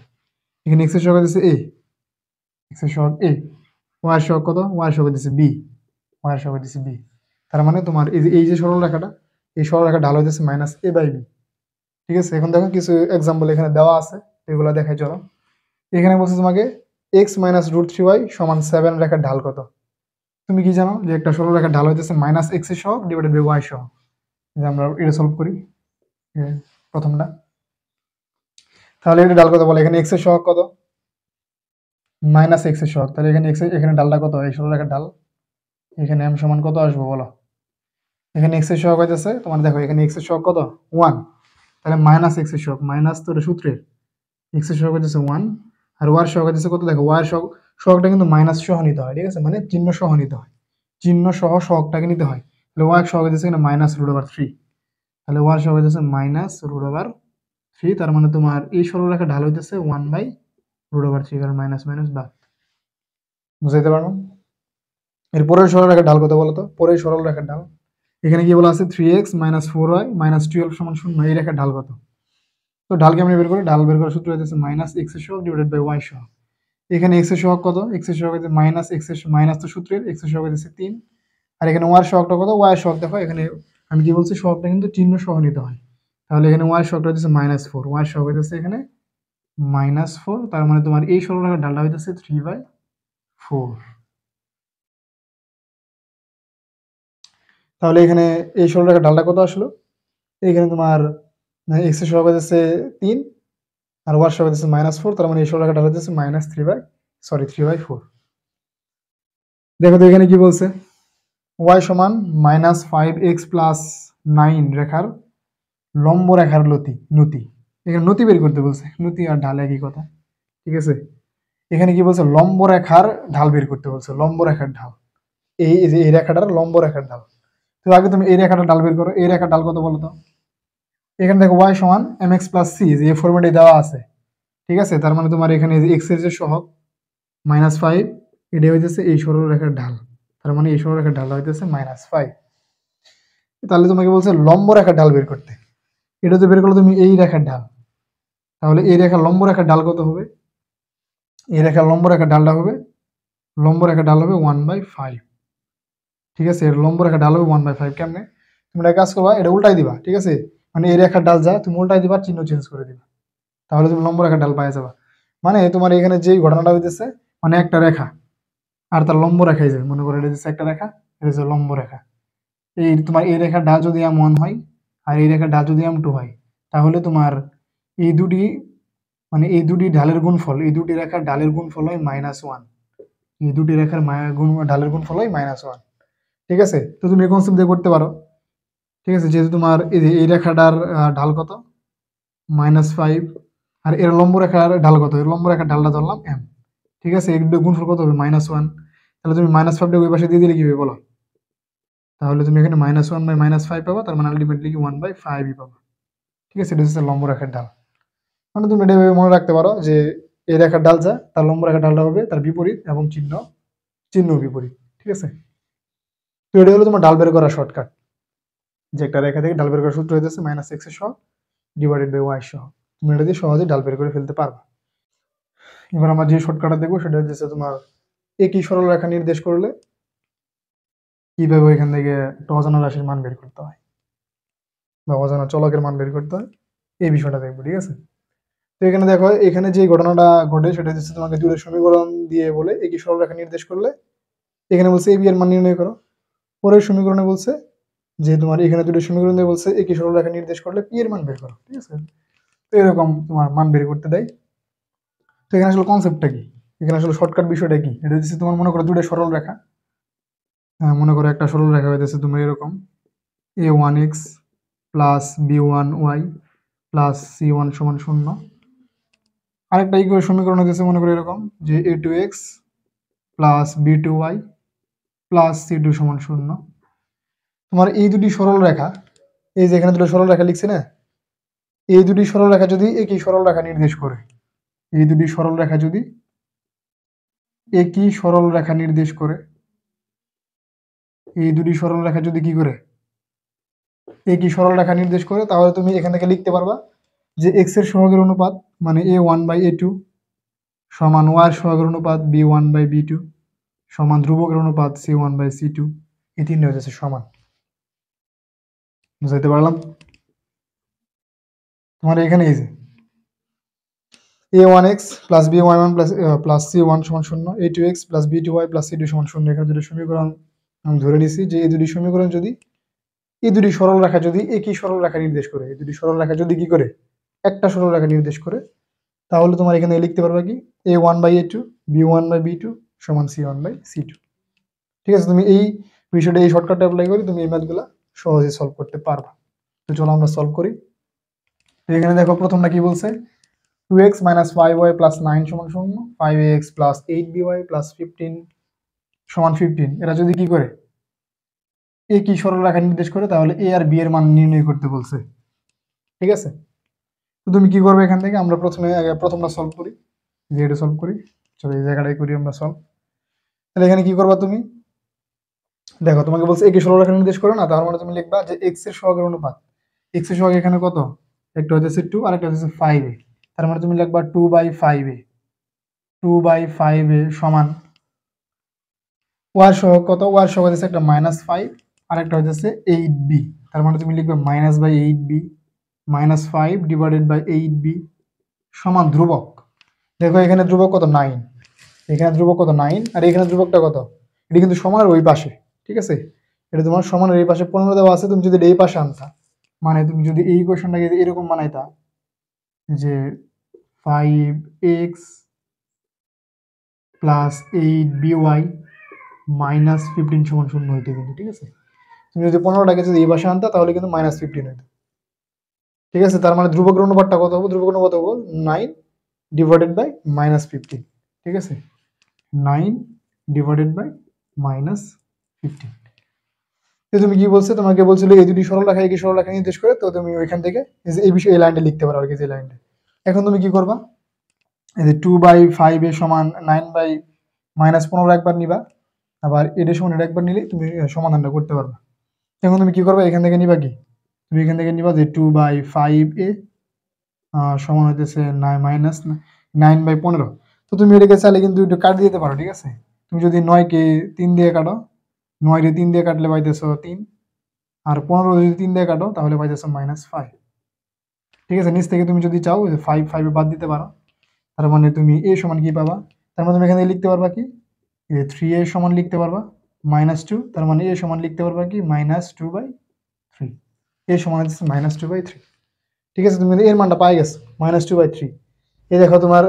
এখানে এক্স এর সহগ হচ্ছে এ, এক্স এর সহগ এ, ওয়াই এর সহগ কত, ওয়াই এর সহগ হচ্ছে বি, ওয়াই এর সহগ হচ্ছে বি। তার মানে তোমার এই যে সরল রেখাটা, এই সরল রেখা ঢাল হচ্ছে মাইনাস এ বাই বি, ঠিক আছে। এখন দেখো কিছু এক্সাম্পল এখানে দেওয়া আছে, এগুলো দেখাই চলো। এখানে বলছে তোমাকে x minus root three y সমান 7 রেখার ঢাল কত। তুমি কি জানো যে একটা সরল রেখার ঢাল হইতেছে মাইনাস এক্স এর সহগ ডিভাইডেড বাই ওয়াই সহগ। যে আমরা এটা সলভ করি প্রথমটা, তাহলে এটা ঢাল কত বলে, এখানে এক্স এর সহগ কত, মাইনাস এক্স এর সহগ, তাহলে এখানে এক্স এখানে ঢালটা কত, এই সরল রেখার ঢাল, এখানে এম সমান কত আসবে বলো, এখানে এক্স এর সহগ হইতেছে তোমার, দেখো এখানে এক্স এর সহগ কত 1, তাহলে মাইনাস এক্স এর সহগ, মাইনাস তো এটা সূত্রের, এক্স এর সহগ হইতেছে 1 আর ওয়াই এর সহগ হইতেছে কত, দেখো ওয়াই এর সহগটা কিন্তু মাইনাস সহ নিতে হয়, ঠিক আছে, মানে চিহ্ন সহ নিতে হয়, চিহ্ন সহ সহগটাকে নিতে হয়। তাহলে ওয়াই এর সহগ হইতেছে এখানে মাইনাস রুট ওভার 3, তাহলে ওয়াই এর সহগ হইতেছে মাইনাস রুট ওভার 3, তার মানে তোমার এই সরলরেখার ঢাল হইতেছে 1/√3, কারণ মাইনাস মাইনাস বাদ। বুঝাইতে পারলাম? এর পরের সরলরেখার ঢাল কত বলতো? পরের সরলরেখার ঢাল এখানে কি বলা আছে 3x - 4y - 12 = 0, এই রেখার ঢাল কত? তো ঢাল কেমনে বের করি? ঢাল বের করার সূত্র হইতেছে -x এর সহগ / y সহগ। এখানে x এর সহগ কত? x এর সহগ হইতে -x এর মাইনাস তো সূত্রের x এর সহগ হইতেছে 3, আর এখানে y এর সহগটা কত? y এর সহগ দেখো এখানে আমি কি বলছি, সহগটা কিন্তু চিহ্ন সহ নিতে হয়। তাহলে এখানে y এর সহগটা হইতেছে -4, y এর সহগ হইতেছে এখানে -4, তার মানে তোমার এই সরলরেখার ঢালটা হইতেছে 3/4। তাহলে এখানে এই সরলরেখার ঢালটা কত আসলো? এখানে তোমার x এর সহগ হইতেছে 3 আর y এর সহগ হইতেছে -4, তার মানে এই সরলরেখার ঢাল হইতেছে -3/4। দেখো তো এখানে কি বলছে, y সমান -5x + 9 রেখার লম্ব রেখার নতি। এখানে নতি বের করতে বলছে, নতি আর ঢাল একই কথা, ঠিক আছে? এখানে কি বলছে, লম্ব রেখার ঢাল বের করতে বলছে, লম্ব রেখার ঢাল, এই রেখাটার লম্ব রেখার ঢাল। তো আগে তুমি এই রেখাটার ঢাল বের করো। এই রেখার ঢাল কত বলো তো? এখানে দেখো y সমান mx + c, যে ফরম্যাটে দেওয়া আছে, ঠিক আছে? তার মানে তোমার এখানে x এর যে সহগ -5, এটা হইতেছে এই সরলরেখার ঢাল, তার মানে এই সরলরেখার ঢাল হইতেছে -5। তাহলে তোমাকে বলছে লম্ব রেখার ঢাল বের করতে, এটা তো বের করলে তুমি এই রেখার ঢাল, তাহলে এই রেখার লম্ব রেখার ঢাল কত হবে? এই রেখার লম্ব রেখার ঢালটা হবে, লম্ব রেখার ঢাল হবে 1/5, ঠিক আছে? এর লম্ব রেখার ঢাল হবে 1/5। কেমনে? তুমি একটা কাজ করবা, এটা উল্টাই দিবা, ঠিক আছে? মানে এই রেখার ঢাল যা তুমি উল্টাই দিবা, চিহ্ন চেঞ্জ করে দিবা, তাহলে তুমি লম্ব রেখার ঢাল পাওয়া যাবা। মানে তোমার এখানে যেই ঘটনাটা হইতেছে, মানে একটা রেখা আর তার লম্ব রেখাই যায়, মনে করো এটা হচ্ছে একটা রেখা, এটা হচ্ছে লম্ব রেখা। এই তোমার এই রেখার ঢাল যদি m1 হয় আর এই রেখার ঢাল যদি m2 হয়, তাহলে তোমার এই দুটি, মানে এই দুটি ঢালের গুণফল, এই দুটি রেখার ঢালের গুণফল হয় -1, এই দুটি রেখার ঢালের গুণফল হয় -1, ঠিক আছে? তো তুমি এই কনসেপ্ট দিয়ে করতে পারো, ঠিক আছে? যেহেতু তোমার এই যে এই রেখাটার ঢাল কত, -5, আর এর লম্ব রেখার ঢাল কত, এর লম্ব রেখার ঢালটা ধরলাম m, ঠিক আছে? এর গুণফল কত হবে? -1। তাহলে তুমি -5টা ওই পাশে দিয়ে দিলে কি হবে বলো? তাহলে তুমি এখানে -1/-5 পাবা, তার মানে আলটিমেটলি কি 1/5ই পাবা, ঠিক আছে? এটা হচ্ছে লম্ব রেখার ঢাল। মানে তুমি এটা এভাবে মনে রাখতে পারো যে এই রেখার ঢাল যা, তার লম্ব রেখার ঢালটা হবে তার বিপরীত, এবং চিহ্ন বিপরীত, ঠিক আছে? তো এটা হলো তোমার ঢাল বের করার শর্টকাট, যে একটা রেখা থেকে ঢাল বের করার সূত্র হইতেছে -x এর সহগ / y সহগ। তুমি এটা দিয়ে সহজে ঢাল বের করে ফেলতে পারবা। এবার আমরা যে শর্টকাটটা দেখবো সেটা হচ্ছে তোমার একই সরল রেখা নির্দেশ করলে কিভাবে এখান থেকে একটা অজানা রাশির মান বের করতে হয় বা অজানা চলকের মান বের করতে হয়, এই বিষয়টা দেখবো, ঠিক আছে? তো এখানে দেখো, এখানে যে ঘটনাটা ঘটে সেটা হচ্ছে তোমাকে দূরের সমীকরণ দিয়ে বলে একই সরলরেখা নির্দেশ করলে, এখানে বলছে এবি এর মান নির্ণয় করো। পরের সমীকরণে বলছে যে তোমার এখানে দুটো সমীকরণ দিয়ে বলছে একই সরলরেখা নির্দেশ করলে পি এর মান বের করো, ঠিক আছে? তো এরকম তোমার মান বের করতে দেয়। তো এখানে আসলে কনসেপ্টটা কি, এখানে আসলে শর্টকাট বিষয়টা কি? এটা হচ্ছে তোমার মনে করো দুটো সরল রেখা, মনে করো একটা সরল রেখা হইতেছে তোমার এরকম a1x + b1y + c1 = 0। আরেকটা সমীকরণ হচ্ছে মনে করো এরকম যে a2x + b2y + c2 = 0। তোমার এই দুটি সরল রেখা, এই যে এখানে দুটো সরল রেখা লিখছি না, এই দুটি সরল রেখা যদি একই সরল রেখা নির্দেশ করে, এই দুটি সরল রেখা যদি একই সরল রেখা নির্দেশ করে, এই দুটি সরল রেখা যদি কি করে, একই সরল রেখা নির্দেশ করে, তাহলে তুমি এখান থেকে লিখতে পারবা যে x এর সহগের অনুপাত মানে a1/a2 সমান y এর সহগের অনুপাত b1/b2 সমান ধ্রুবকের অনুপাত c1/c2, এই তিনটা হচ্ছে সমান। বুঝাইতে পারলাম? তোমার এখানে এই যে a1x + b1y1 + c1 = 0, a2x + b2y + c2 = 0, এখানে দুটো সমীকরণ আমি ধরে নিছি যে এই দুটি সমীকরণ যদি, এই দুটি সরল রেখা যদি একই সরল রেখা নির্দেশ করে, এই দুটি সরল রেখা যদি কি করে, একটা সরল রেখা নির্দেশ করে, তাহলে তোমার এখানে লিখতে পারবা কি a1/a2 b1/b2 সমান c1/c2, ঠিক আছে? তুমি এই বিষয়টা, এই শর্টকাটটা অ্যাপ্লাই করে তুমি এই ম্যাথগুলো সহজে সলভ করতে পারবা। তো চলো আমরা সলভ করি। তো এখানে দেখো প্রথমটা কি বলছে, 2x - 5y + 9 = 0, 5ax + 8by + 15 = 15, এরা যদি কি করে একই সরল রেখা নির্দেশ করে, তাহলে a আর b এর মান নির্ণয় করতে বলছে, ঠিক আছে? তো তুমি কি করবে এখান থেকে, আমরা প্রথমে প্রথমটা সলভ করি, যে এটা সলভ করি, চলো এই জায়গাটাই করি আমরা সলভ। তাহলে এখানে কি করবা তুমি, দেখো তোমাকে বলছে একে ষোলো রেখা নির্দেশ করো না, তার মানে তুমি লিখবা যে এক্স এর সহগের অনুপাত, এক্স এর সহগ এখানে কত, একটা হচ্ছে 2 আর একটা হচ্ছে 5a, তার মানে তুমি লিখবা 2/5a, 2/5a সমান ওয়ার সহগ কত, ওয়ার সহগ হচ্ছে একটা -5 আর একটা হচ্ছে 8b, তার মানে তুমি লিখবে -8b -5 ডিভাইডেড বাই 8b সমান ধ্রুবক। দেখো এখানে ধ্রুবক কত 9, এখানে ধ্রুবক কত 9 আর এখানে ধ্রুবকটা কত, এটা কিন্তু সমানের ওই পাশে, ঠিক আছে, এটা তোমার সমানের এই পাশে 15 দেওয়া আছে, তুমি যদি এই পাশে আনতা, মানে তুমি যদি এই কোশ্চেনটাকে এরকম বানাইতা যে 5x প্লাস 8by মাইনাস 15 সমান 0 হইতো কিন্তু, ঠিক আছে, তুমি যদি 15টাকে যদি এই পাশে আনতা তাহলে কিন্তু -15 হইতো, ঠিক আছে, তার মানে ধ্রুবকের অনুপাতটা কত হবে, ধ্রুবকের অনুপাত হবে 9 ডিভাইডেড বাই -15, ঠিক আছে, 9 ডিভাইডেড বাই -15। তো তুমি কি বলছো, তোমাকে বলছিল এই দুটি সরল রেখা, এই সরল রেখা নির্দেশ করে, তো তুমি ওইখান থেকে এই বিষয়ে এই লাইনটা লিখতে পারো আর কি, যে লাইনটা। এখন তুমি কি করবা, এই যে 2/5 এর সমান 9/-15 একবার নিবা, আবার এটা সমান এটা একবার নিলে তুমি সমাধানটা করতে পারবে। এখন তুমি কি করবে, এখান থেকে নিবা কি, তুমি এখান থেকে নিবা যে 2/5a সমান হইতেছে -9/15। তো তুমি এটাকে চাইলে কিন্তু একটু কাটিয়ে দিতে পারো, ঠিক আছে, তুমি যদি 9কে 3 দিয়ে কাটো, 9 রে 3 দিয়ে কাটলে পাইতেছো 3, আর 15 যদি 3 দিয়ে কাটো তাহলে পাইতেছো -5, ঠিক আছে, নিচ থেকে তুমি যদি চাও 5 বাদ দিতে পারো, তার মানে তুমি a সমান কি পাবা, তার মানে তুমি এখানে লিখতে পারবা কি, 3a সমান লিখতে পারবা -2, তার মানে a সমান লিখতে পারবা কি -2/3, a সমান হচ্ছে -2/3, ঠিক আছে, তুমি কিন্তু এর মানটা পাই গেছো -2/3। এই দেখো তোমার,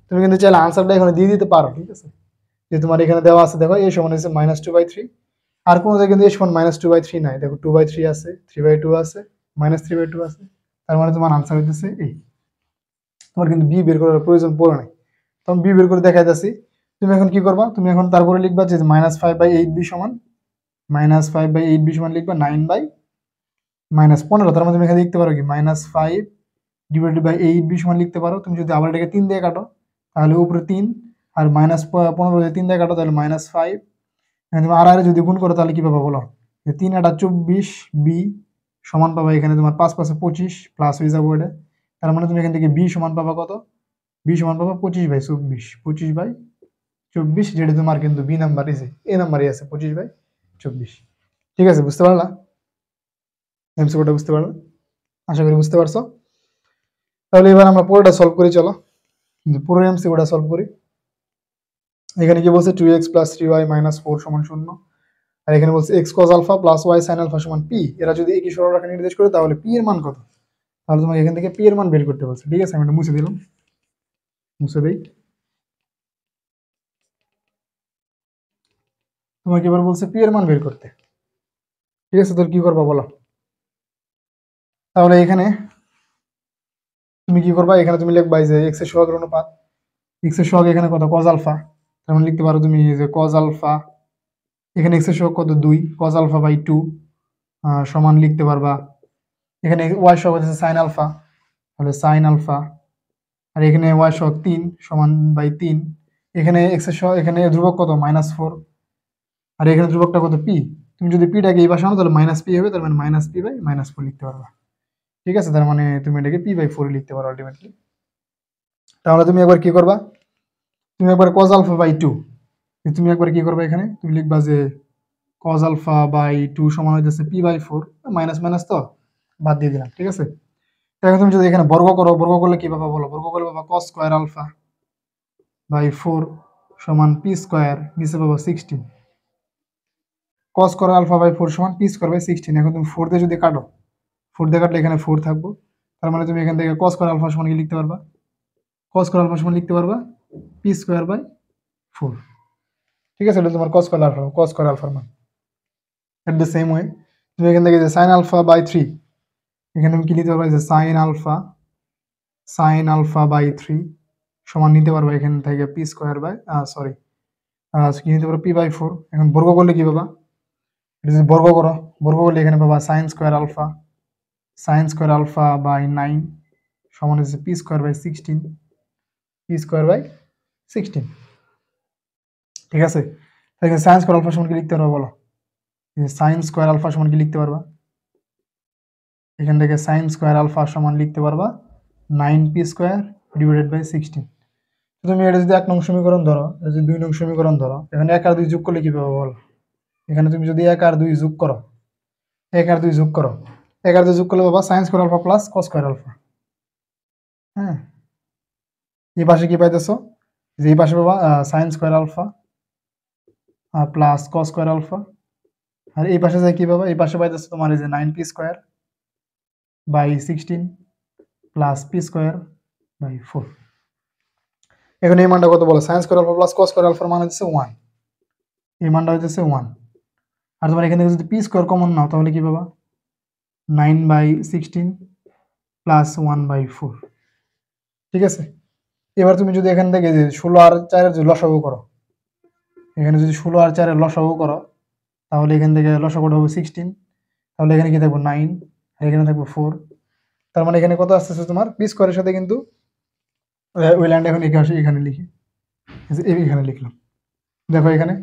তুমি কিন্তু চাইলে আনসারটা এখানে দিয়ে দিতে পারো, ঠিক আছে, যে তোমার এখানে দেওয়া আছে, দেখো a সমান হচ্ছে -2/3, আর কোনো জায়গায় কিন্তু a সমান -2/3 নাই, দেখো 2/3 আছে, 3/2 আছে, -3/2 আছে, তার মানে তোমার আনসার হইতেছে এই, তোমার কিন্তু বি বের করার প্রয়োজন পড়ে নাই, তখন বি বের করে দেখা যাচ্ছে। তুমি এখন কি করবা, তুমি এখন তারপরে লিখবা যে -5/8b সমান -5/8b সমান লিখবা 9/-15, তার মানে তুমি এখানে লিখতে পারো কি -5 ডিভাইডেড বাই 8b সমান লিখতে পারো। তুমি যদি আবার এটাকে 3 দিয়ে কাটো তাহলে উপরে 3, আর -15 যদি 3 দিয়ে কাটো তাহলে -5, তুমি আর যদি গুণ করো তাহলে কি পাবা বলো, 3 × 24b সমান পাবা, এখানে তোমার 5 × 5 = 25 প্লাস হয়ে যাবো এটা, তার মানে তুমি এখান থেকে বি সমান পাবা কত, বি সমান পাবা 25/24, 25/24, যেটা তোমার কিন্তু বি নাম্বার এসে এ নাম্বারই আছে 25/24, ঠিক আছে, বুঝতে পারলা, এমসিকিউটা বুঝতে পারলা, আশা করি বুঝতে পারছো। তাহলে এবার আমরা পুরোটা সলভ করি, চলো পুরো এমসিকিউটা সলভ করি। এখানে কি বলছে 2x + 3y - 4 = 0, আর এখানে বলছে x cos α + y sin α = p, এরা যদি একই সরল রেখা নির্দেশ করে তাহলে p এর মান কত, তাহলে তোমাকে এখান থেকে p এর মান বের করতে বলছে, ঠিক আছে, আমি এটা মুছে দিলাম, মুছে দেই। তোমাকে এবার বলছে p এর মান বের করতে, ঠিক আছে, তোর কি করবা বলো। তাহলে এখানে তুমি কি করবা, এখানে তুমি লিখবা যে x এর সহগের অনুপাত, x এর সহগ এখানে কত cos α, তার মানে লিখতে পারো তুমি যে cos α, এখানে x এর সহগ কত 2, cos α/2 সমান লিখতে পারবা, এখানে y সহগ হচ্ছে sin α, তাহলে sin α, আর এখানে y সহগ 3 সমান বাই 3, এখানে x এর সহগ, এখানে ধ্রুবক কত -4, আর এখানে ধ্রুবকটা কত p, তুমি যদি p-টাকে এই পাশে আনো তাহলে -p হবে, তার মানে -p/-4 লিখতে পারবা, ঠিক আছে, তার মানে তুমি এটাকে p/4 লিখতে পারো আলটিমেটলি। তাহলে তুমি একবার কি করবা, তুমি একবার cos α/2, তুমি একবার কি করবা, এখানে তুমি লিখবা যে cos α/2 সমান হইতেছে p/4, মাইনাস মাইনাস তো বাদ দিয়ে দিলাম, ঠিক আছে। এখন তুমি যদি এখানে বর্গ করো, বর্গ করলে কি পাবা বলো, বর্গ করলে পাবা cos স্কয়ার α/4 সমান p², নিচে পাবা 16, cos স্কয়ার α/4 সমান p²/16। এখন তুমি 4 দিয়ে যদি কাটো, 4 দিয়ে কাটলে এখানে 4 থাকবো, তার মানে তুমি এখান থেকে cos স্কয়ার α সমান কি লিখতে পারবা, cos স্কয়ার α সমান লিখতে পারবা p²/4, ঠিক আছে, এটা তোমার cos স্কয়ার α মান। এট দ্য সেম ওয়ে তুমি এখান থেকে যে sin α/3, এখানে তুমি কি নিতে পারবা, যে sin α/3 সমান নিতে পারবা এখান থেকে কি নিতে পারো p/4। এখন বর্গ করলে কি পাবা, এটা যদি বর্গ করো, বর্গ করলে এখানে পাবা sin² α/9 সমান হচ্ছে p square by 16, p square by 16, ঠিক আছে। তাহলে সাইন স্কোয়ার আলফা সমান কি লিখতে পারবা বলো? সাইন স্কোয়ার আলফা সমান কি লিখতে পারবা? এখান থেকে সাইন স্কোয়ার আলফা সমান লিখতে পারবা 9p স্কোয়ার ডিভাইডেড বাই 16। তুমি এটা যদি 1 নং সমীকরণ ধরো, যদি 2 নং সমীকরণ ধরো, এখানে 1 আর 2 যোগ করলে কি পাবো বলো? এখানে তুমি যদি 1 আর 2 যোগ করো, 1 আর 2 যোগ করো, 1 আর 2 যোগ করলে পাবা sine square alpha plus cos square alpha. হ্যাঁ, এই পাশে কি পাইতেছো? যে এই পাশে পাবা sine square alpha plus cos square alpha, আর এই পাশে যাই কি পাবা? এই পাশে পাইতেছো তোমার এই যে 9p square by 16 plus p square by 4। এখন এই মানটা কত বলো? Sine square alpha plus cos square আলফার মান হচ্ছে 1, এই মানটা হচ্ছে 1। আর তোমার এখান থেকে যদি পি স্কোয়ার কমন নাও তাহলে কি পাবা? 9/16 প্লাস 1/4, ঠিক আছে। এবার তুমি যদি এখান থেকে যে 16 আর 4 যদি লসাগু করো, এখানে যদি 16 আর 4 লসাগু করো, তাহলে এখান থেকে লসাগুটা হবে 16, তাহলে এখানে কি থাকবে 9 আর এখানে থাকবে 4। তার মানে এখানে কত আসতেছে তোমার? পি স্কোয়ারের সাথে কিন্তু ওই লাইনটা এখন এখানে লিখি, এখানে লিখলাম। দেখো এখানে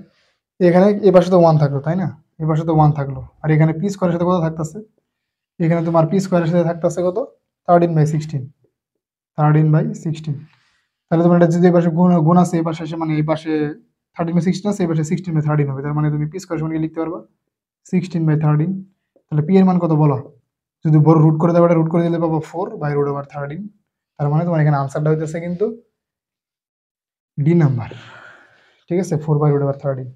এখানে এই পাশে তো 1 থাকলো, তাই না? এই পাশে তো 1 থাকলো, আর এখানে পি স্কোয়ারের সাথে কত থাকতেছে? এখানে তোমার পি স্কোয়ারের সাথে থাকতেছে কত? 13/16, 13/16। তাহলে তোমার এটা যদি এই পাশে গুণ আছে, এই পাশে এসে মানে এই পাশে 13/16 আছে, এই পাশে 16/13 হবে। তার মানে তুমি পি স্কোয়ার সমান কি লিখতে পারবা? 16/13। তাহলে পি এর মান কত বলো? যদি বড় রুট করে দেবো, রুট করে দিলে পাবো 4/√13। তার মানে তোমার এখানে আনসারটা হইতেছে কিন্তু ডি নাম্বার, ঠিক আছে, 4/√13।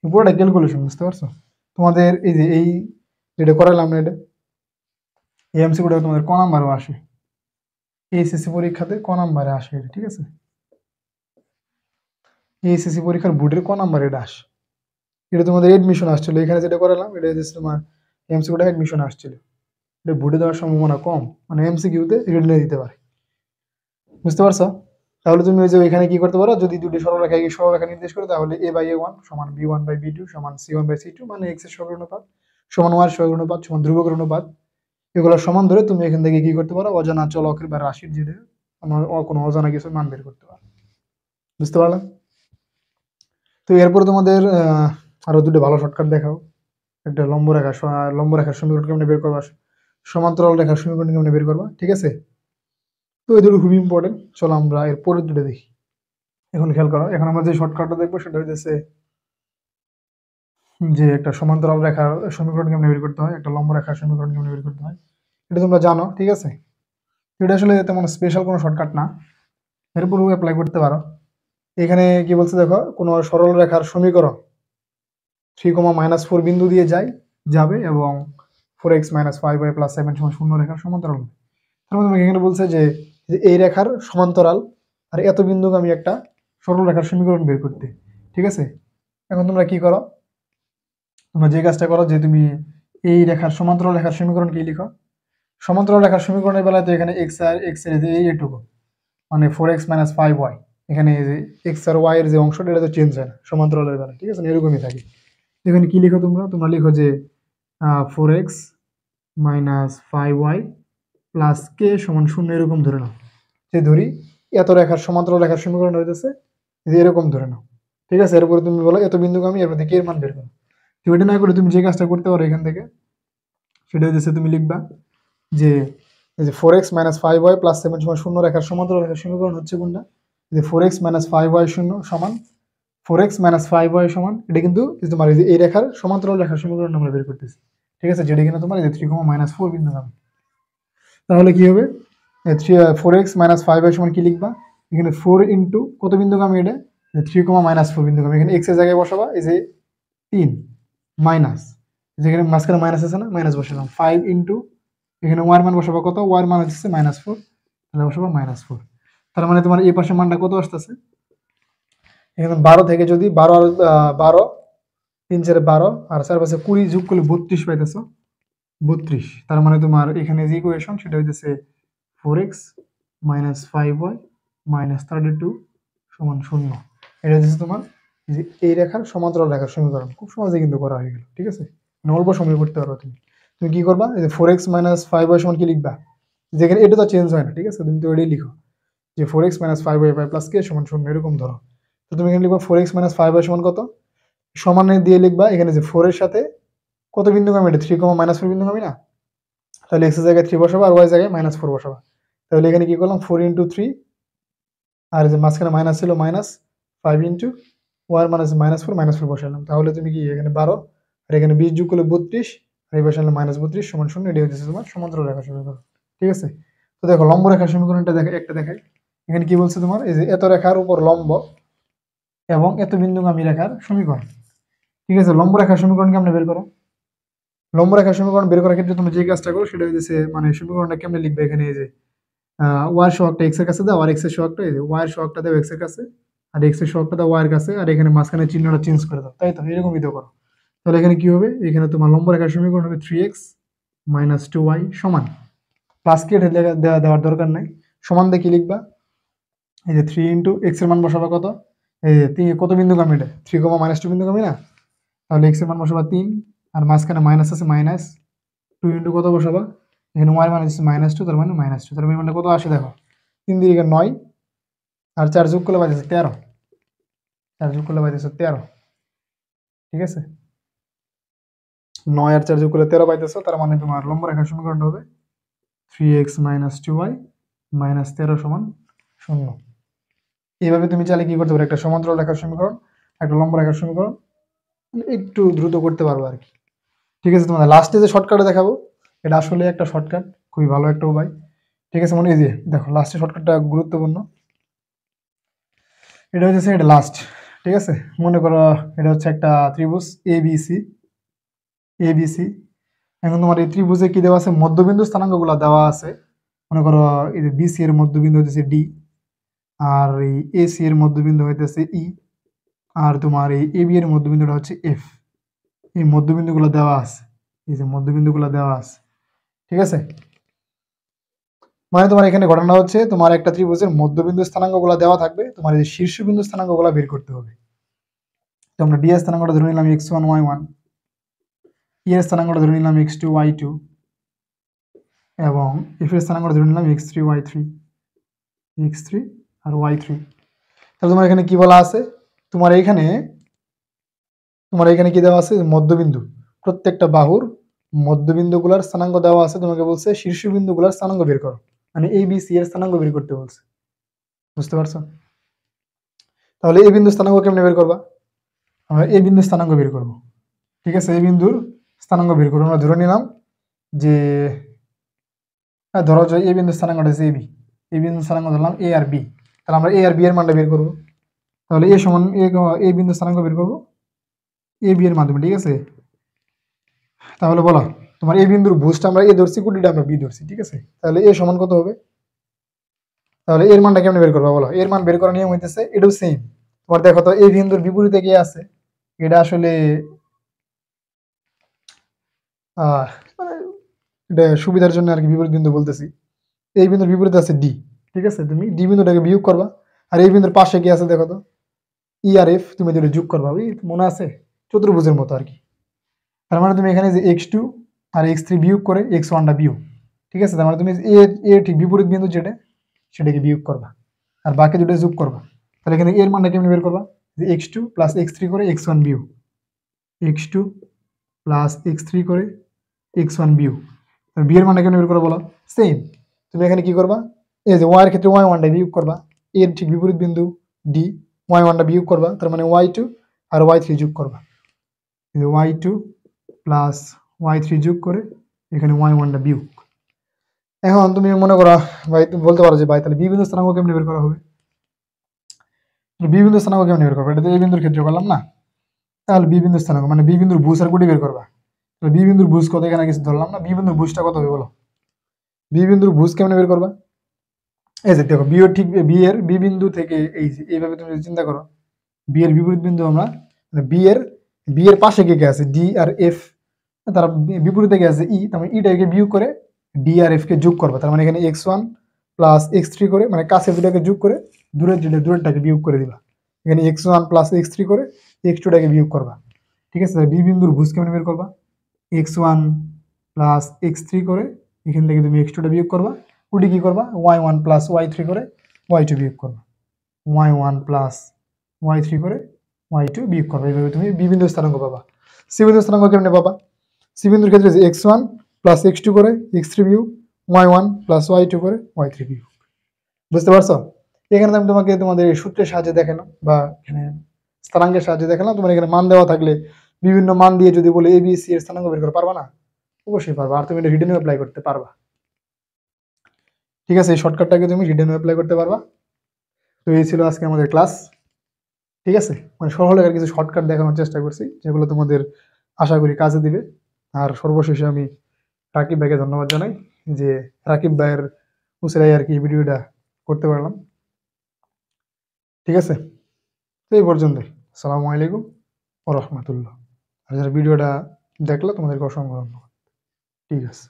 পুরোটা ক্যালকুলেশন, বুঝতে পারছো? তোমাদের এই যে এই যেটা করালাম না, এটা এই এমসিকিউটা তোমাদের ক নাম্বারও আসে, এইচএসসি পরীক্ষাতে ক নাম্বারে আসে এটা, ঠিক আছে। এইচএসসি পরীক্ষার বোর্ডের ক নাম্বার এটা আসে, এটা তোমাদের এডমিশন আসছিল। এখানে যেটা করালাম এটা হচ্ছে তোমার এমসিকিউটা এডমিশন আসছিল, এটা বোর্ডে দেওয়ার সম্ভাবনা কম, মানে এমসিকিউতে রিডলে দিতে পারে, বুঝতে পারছো? তাহলে তুমি ওই যে এখানে কি করতে পারো, যদি দুটি সরলরেখা নির্দেশ করে, তাহলে a/a1 সমান b1/b2 সমান c1/c2, মানে x এর সহগ অনুপাত সমান y এর সহগ অনুপাত সমান ধ্রুবকের অনুপাত, এগুলো সমান ধরে তুমি এখান থেকে কি করতে পারো? অজানা চলকের বা রাশির যেটা কোনো অজানা কিছু মান বের করতে পারো, বুঝতে পারলাম? তো এরপরে তোমাদের আরো দুটো ভালো শর্টকাট দেখাও। একটা লম্ব রেখার সমীকরণ কেমনে বের করবা, সমান্তরাল রেখার সমীকরণ কেমনে বের করবা, ঠিক আছে। তো এই দুটো খুবই ইম্পর্টেন্ট। চলো আমরা এর পরের দুটো দেখি। এখন খেয়াল করো, এখন আমরা যে শর্টকাটটা দেখবো সেটা হইতেছে যে একটা সমান্তরাল রেখার সমীকরণ কেমনে বের করতে হয়, একটা লম্ব রেখার সমীকরণ কেমনে বের করতে হয়, এটা তোমরা জানো, ঠিক আছে। এটা আসলে তেমন স্পেশাল কোনো শর্টকাট না, এরপরেও অ্যাপ্লাই করতে পারো। এখানে কি বলছে দেখো, কোনো সরল রেখার সমীকরণ 3, -4 বিন্দু দিয়ে যাবে এবং 4x - 5y + 7 = 0 রেখার সমান্তরাল। তার মানে তোমাকে এখানে বলছে যে এই রেখার সমান্তরাল আর এত বিন্দুগামী একটা সরল রেখার সমীকরণ বের করতে, ঠিক আছে। এখন তোমরা কি করো, তোমরা যে কাজটা করো যে তুমি এই রেখার সমান্তরাল রেখার সমীকরণ কি লিখো, সমান্তরাল রেখার সমীকরণের বেলায় তো এখানে x এর যে এইটুকু মানে 4x - 5y, এখানে এই যে x আর y এর যে অংশটা এটা তো চেঞ্জ হয় না সমান্তরালের বেলায়, ঠিক আছে, এরকমই থাকে। এখানে কি লিখো তোমরা লিখো যে 4x - 5y প্লাস k সমান 0 এরকম ধরে নাও, যে ধরি এত রেখার সমান্তরাল রেখার সমীকরণ হইতেছে যে এরকম ধরে নাও, ঠিক আছে। এরপরে তুমি বলো এত বিন্দুগামী, এর মধ্যে k এর মান বের করো। তো এটা না করে তুমি যে কাজটা করতে পারো এখান থেকে, সেটা হচ্ছে তুমি লিখবা যে এই যে 4x - 5y + 7 = 0 রেখার সমান্তরাল রেখার সমীকরণ হচ্ছে কোনটা, যে 4x - 5y সমান 4x - 5y সমান, এটা কিন্তু তোমার এই রেখার সমান্তরাল রেখার সমীকরণ আমরা বের করতেছি, ঠিক আছে, যেটা কিনা তোমার এই যে 3, -4 বিন্দুগামী। তাহলে কি হবে, 4x - 5y সমান কি লিখবা, এখানে 4 ইন্টু কত বিন্দুগামী, এটা 3, -4 বিন্দুগামী। এখানে x এর জায়গায় বসাবা এই যে 3 মাইনাস, যেখানে মাঝখানে মাইনাস আছে না, মাইনাস বসালাম 5 ইন্টু এখানে y এর মান বসাবা কত, y এর মান হচ্ছে -4, তাহলে বসাবা -4। তার মানে তোমার এই পাশের মানটা কত আসতেছে, এখানে 12 থেকে যদি 12 আর 12 3 4 12 আর 4 5 20 যোগ করলে 32 পাইতেছো, 32। তার মানে তোমার এখানে যে ইকুয়েশন সেটা হইতেছে 4x - 5y - 32 = 0। এটা হচ্ছে তোমার যে এই রেখার সমান্তরাল রেখার সমীকরণ, খুব সহজে কিন্তু করা হয়ে গেল, ঠিক আছে, মানে অল্প সময় করতে পারো তুমি। তুমি কি করবা, এই যে 4x - 5y সমান কি লিখবা, যেখানে এটা তো চেঞ্জ হয় না, ঠিক আছে, তুমি তো এটাই লিখো যে 4x - 5y প্লাস k সমান 0 এরকম ধরো। তো তুমি এখানে লিখবা 4x - 5y সমান কত, সমানে দিয়ে লিখবা এখানে যে 4 এর সাথে কত বিন্দুগামী, এটা 3, -4 বিন্দুগামী না, তাহলে x এর জায়গায় 3 বসাবা আর y এর জায়গায় -4 বসাবা। তাহলে এখানে কি করলাম 4 × 3, আর যে মাঝখানে মাইনাস ছিল -5 × y এর মান আছে -4 -4 বসালাম। তাহলে তুমি কি এখানে 12 আর এখানে 20 যোগ করলে 32 আর এই বসালে -32 সমান 0। এটাই হচ্ছে তোমার সমান্তরাল রেখা সমীকরণ, ঠিক আছে। তো দেখো লম্ব রেখার সমীকরণটা দেখো, একটা দেখাই। এখানে কি বলছে তোমার, এই যে এত রেখার উপর লম্ব এবং এত বিন্দুগামী রেখার সমীকরণ, ঠিক আছে। লম্ব রেখার সমীকরণ কেমনে বের করো? লম্ব রেখার সমীকরণ বের করার ক্ষেত্রে তুমি যে কাজটা করো সেটা হচ্ছে মানে সমীকরণটা কেমনে লিখবে, এখানে এই যে y এর সহগটা x এর কাছে দাও আর x এর সহগটা এই যে y এর সহগটা দাও x এর কাছে আর x এর সহগটা দাও y এর কাছে, আর এখানে মাঝখানে চিহ্নটা চেঞ্জ করে দাও, তাই তো, এরকমই তো করো। তাহলে এখানে কি হবে, এখানে তোমার লম্ব রেখার সমীকরণ হবে 3x - 2y সমান, প্লাস কে দেওয়ার দরকার নাই, সমান দিয়ে কি লিখবা, এই যে 3 × x এর মান বসাবা কত, এই যে কত বিন্দুগামী, এটা 3, -2 বিন্দুগামী না, তাহলে x এর মান বসাবা 3 আর মাঝখানে মাইনাস আছে -2 × কত বসাবা, এখানে y এর মান হচ্ছে -2, তার মানে -2, তার মানে কত আসে দেখো 3 দিয়ে 9 আর 4 যোগ করলে পাইতেছে 13, 4 যোগ করলে পাইতেছে 13, ঠিক আছে, 9 আর 4 যোগ করলে 13 পাইতেছো, তার মানে তোমার লম্ব রেখার সমীকরণটা হবে 3x - 2y - 13 সমান 0। এইভাবে তুমি চাইলে কি করতে পারো, একটা সমান্তরাল রেখার সমীকরণ, একটা লম্ব রেখার সমীকরণ একটু দ্রুত করতে পারবো আর কি, ঠিক আছে। তোমাদের লাস্টে যে শর্টকাটে দেখাবো এটা আসলে একটা শর্টকাট, খুবই ভালো একটা উপায়, ঠিক আছে। মনে এই যে দেখো লাস্টে শর্টকাটটা গুরুত্বপূর্ণ, এটা হচ্ছে এটা লাস্ট, ঠিক আছে। মনে করো এটা হচ্ছে একটা ত্রিভুজ ABC, এখন তোমার এই ত্রিভুজে কি দেওয়া আছে, মধ্যবিন্দু স্থানাঙ্কগুলো দেওয়া আছে। মনে করো এই যে BC এর মধ্যবিন্দু হইতেছে D, আর এই AC এর মধ্যবিন্দু হইতেছে E, আর তোমার এই AB এর মধ্যবিন্দুটা হচ্ছে F। এই মধ্যবিন্দুগুলো দেওয়া আছে, এই যে মধ্যবিন্দুগুলো দেওয়া আছে, ঠিক আছে। মানে তোমার এখানে ঘটনা হচ্ছে তোমার একটা ত্রিভুজের মধ্যবিন্দু স্থানাঙ্কগুলো দেওয়া থাকবে, তোমার এই শীর্ষবিন্দু স্থানাঙ্কগুলো বের করতে হবে। তো আমরা D এর স্থানাঙ্কটা ধরে নিলাম x1 y1, E এর স্থানাঙ্কটা ধরে নিলাম x2 y2 এবং F এর স্থানাঙ্কটা ধরে নিলাম x3 y3 আর y3। তাহলে তোমার এখানে কি বলা আছে, তোমার এখানে কি দেওয়া আছে, মধ্যবিন্দু, প্রত্যেকটা বাহুর মধ্যবিন্দুগুলোর স্থানাঙ্ক দেওয়া আছে, তোমাকে বলছে শীর্ষবিন্দুগুলোর স্থানাঙ্ক বের করো, মানে ABC এর স্থানাঙ্ক বের করতে বলছে, বুঝতে পারছো? তাহলে এই বিন্দুর স্থানাঙ্ক কেমনে বের করবা, আমরা এই বিন্দুর স্থানাঙ্ক বের করব, ঠিক আছে। এই বিন্দুর স্থানাঙ্ক বের করবো, আমরা ধরে নিলাম যে ধরো যে এই বিন্দুর স্থানাঙ্কটা হচ্ছে AB, এই বিন্দুর স্থানাঙ্ক ধরলাম A আর B, তাহলে আমরা A আর B এর মানটা বের করব। তাহলে A সমান এই বিন্দুর স্থানাঙ্ক বের করব AB এর মাধ্যমে, ঠিক আছে। তাহলে বলো তোমার এই বিন্দুর ভুজটা আমরা A ধরছি, কুটিটা আমরা B ধরছি, ঠিক আছে। তাহলে A সমান কত হবে, তাহলে এর মানটা কেমনে বের করবা বলো, এর মান বের করার নিয়ম হইতেছে এটাও সেম। তোমার দেখো তো এই বিন্দুর বিপরীতে কি আছে, এটা আসলে মানে এটা সুবিধার জন্য আর কি বিপরীত বিন্দু বলতেছি। এই বিন্দুর বিপরীতে আছে D, ঠিক আছে, তুমি D বিন্দুটাকে বিয়োগ করবা, আর এই বিন্দুর পাশে কি আছে দেখো তো E আর F, তুমি দুটো যোগ করবা, ওই মনে আছে চতুর্ভুজের মতো আর কি। তার মানে তুমি এখানে যে x2 আর x3 বিয়োগ করে x1টা বিয়োগ, ঠিক আছে। তার মানে তুমি এ ঠিক বিপরীত বিন্দু যেটা সেটাকে বিয়োগ করবা আর বাকি দুটো যোগ করবা। তাহলে এখানে এর মানটা কেমনে বের করবা, যে x2 + x3 করে x1 বিয়োগ, x2 + x3 করে x1 বিয়োগ, বি এর মানটা কেমনে বের করবা বলো, সেম। তুমি এখানে কি করবা, এই যে y এর ক্ষেত্রে y1টা বিয়োগ করবা, এর ঠিক বিপরীত বিন্দু D, y1টা বিয়োগ করবা, তার মানে y2 আর y3 যোগ করবা, y2 + y3 যোগ করে এখানে y1টা বিয়োগ। এখন তুমি মনে করো ভাই, তুমি বলতে পারো যে ভাই তাহলে বি বিন্দু স্থানাঙ্ক কেমনে বের করা হবে, বি বিন্দু স্থানাঙ্ক কেমনে বের করবে, এটা তো এই বিন্দুর ক্ষেত্রে করলাম না। তাহলে বি বিন্দু স্থানাঙ্ক মানে বি বিন্দুর ভুজ আর কোটি বের করবা। তাহলে বি বিন্দুর ভুজ কত, এখানে কিছু ধরলাম না, বি বিন্দুর ভুজটা কত হবে বলো, বি বিন্দুর ভুজ কেমনে বের করবা, এই যে দেখো বি বিন্দু থেকে এই যে এইভাবে তুমি যদি চিন্তা করো, বি এর বিপরীত বিন্দু আমরা বি এর পাশে কে কে আছে ডি আর এফ, তারা বিপরীতে কে আছে ই, তার মানে ইটাকে বিয়োগ করে ডি আর এফ কে যোগ করবা। তার মানে এখানে x1 + x3 করে, মানে কাছে দুটাকে যোগ করে দূরেরটাকে বিয়োগ করে দিবা। এখানে x1 + x3 করে x2টাকে বিয়োগ করবা, ঠিক আছে। বি বিন্দুর ভুজ কেমন বের করবা, x1 + x3 করে এখান থেকে তুমি x2টা বিয়োগ করবা, ওটি কি করবা y1 প্লাস y3 করে y2 বিয়োগ করবা, y1 প্লাস y3 করে y2 বিয়োগ করবা। এইভাবে তুমি বি বিন্দু স্থানাঙ্ক পাবা। সি বিন্দু স্থানাঙ্ক কেমনে পাবা? সি বিন্দুর ক্ষেত্রে x1 প্লাস x2 করে x3 বিয়োগ y1 প্লাস y2 করে y3 বিয়োগ। বুঝতে পারছো? এখানে আমি তোমাকে তোমাদের সূত্রের সাহায্যে দেখানো বা এখানে স্থানাঙ্কের সাহায্যে দেখালাম। তোমার এখানে মান দেওয়া থাকলে বিভিন্ন মান দিয়ে যদি বলে এ বি সি এর স্থানাঙ্ক বের করতে পারবা না? অবশ্যই পারবা। আর তুমি এটা রিটেনও অ্যাপ্লাই করতে পারবা। ঠিক আছে, এই শর্টকাটটাকে তুমি রিটেনও অ্যাপ্লাই করতে পারবা। তো এই ছিল আজকে আমাদের ক্লাস। ঠিক আছে, মানে সরল কিছু শর্টকাট দেখানোর চেষ্টা করছি যেগুলো তোমাদের আশা করি কাজে দিবে। আর সর্বশেষে আমি রাকিব ভাইকে ধন্যবাদ জানাই যে রাকিব ভাইয়ের উসিলায় আর কি ভিডিওটা করতে পারলাম। ঠিক আছে, তো এই পর্যন্তই। আসসালামু আলাইকুম ওয়া রাহমাতুল্লাহ। আর যারা ভিডিওটা দেখলো তোমাদেরকে অসংখ্য ধন্যবাদ। ঠিক আছে।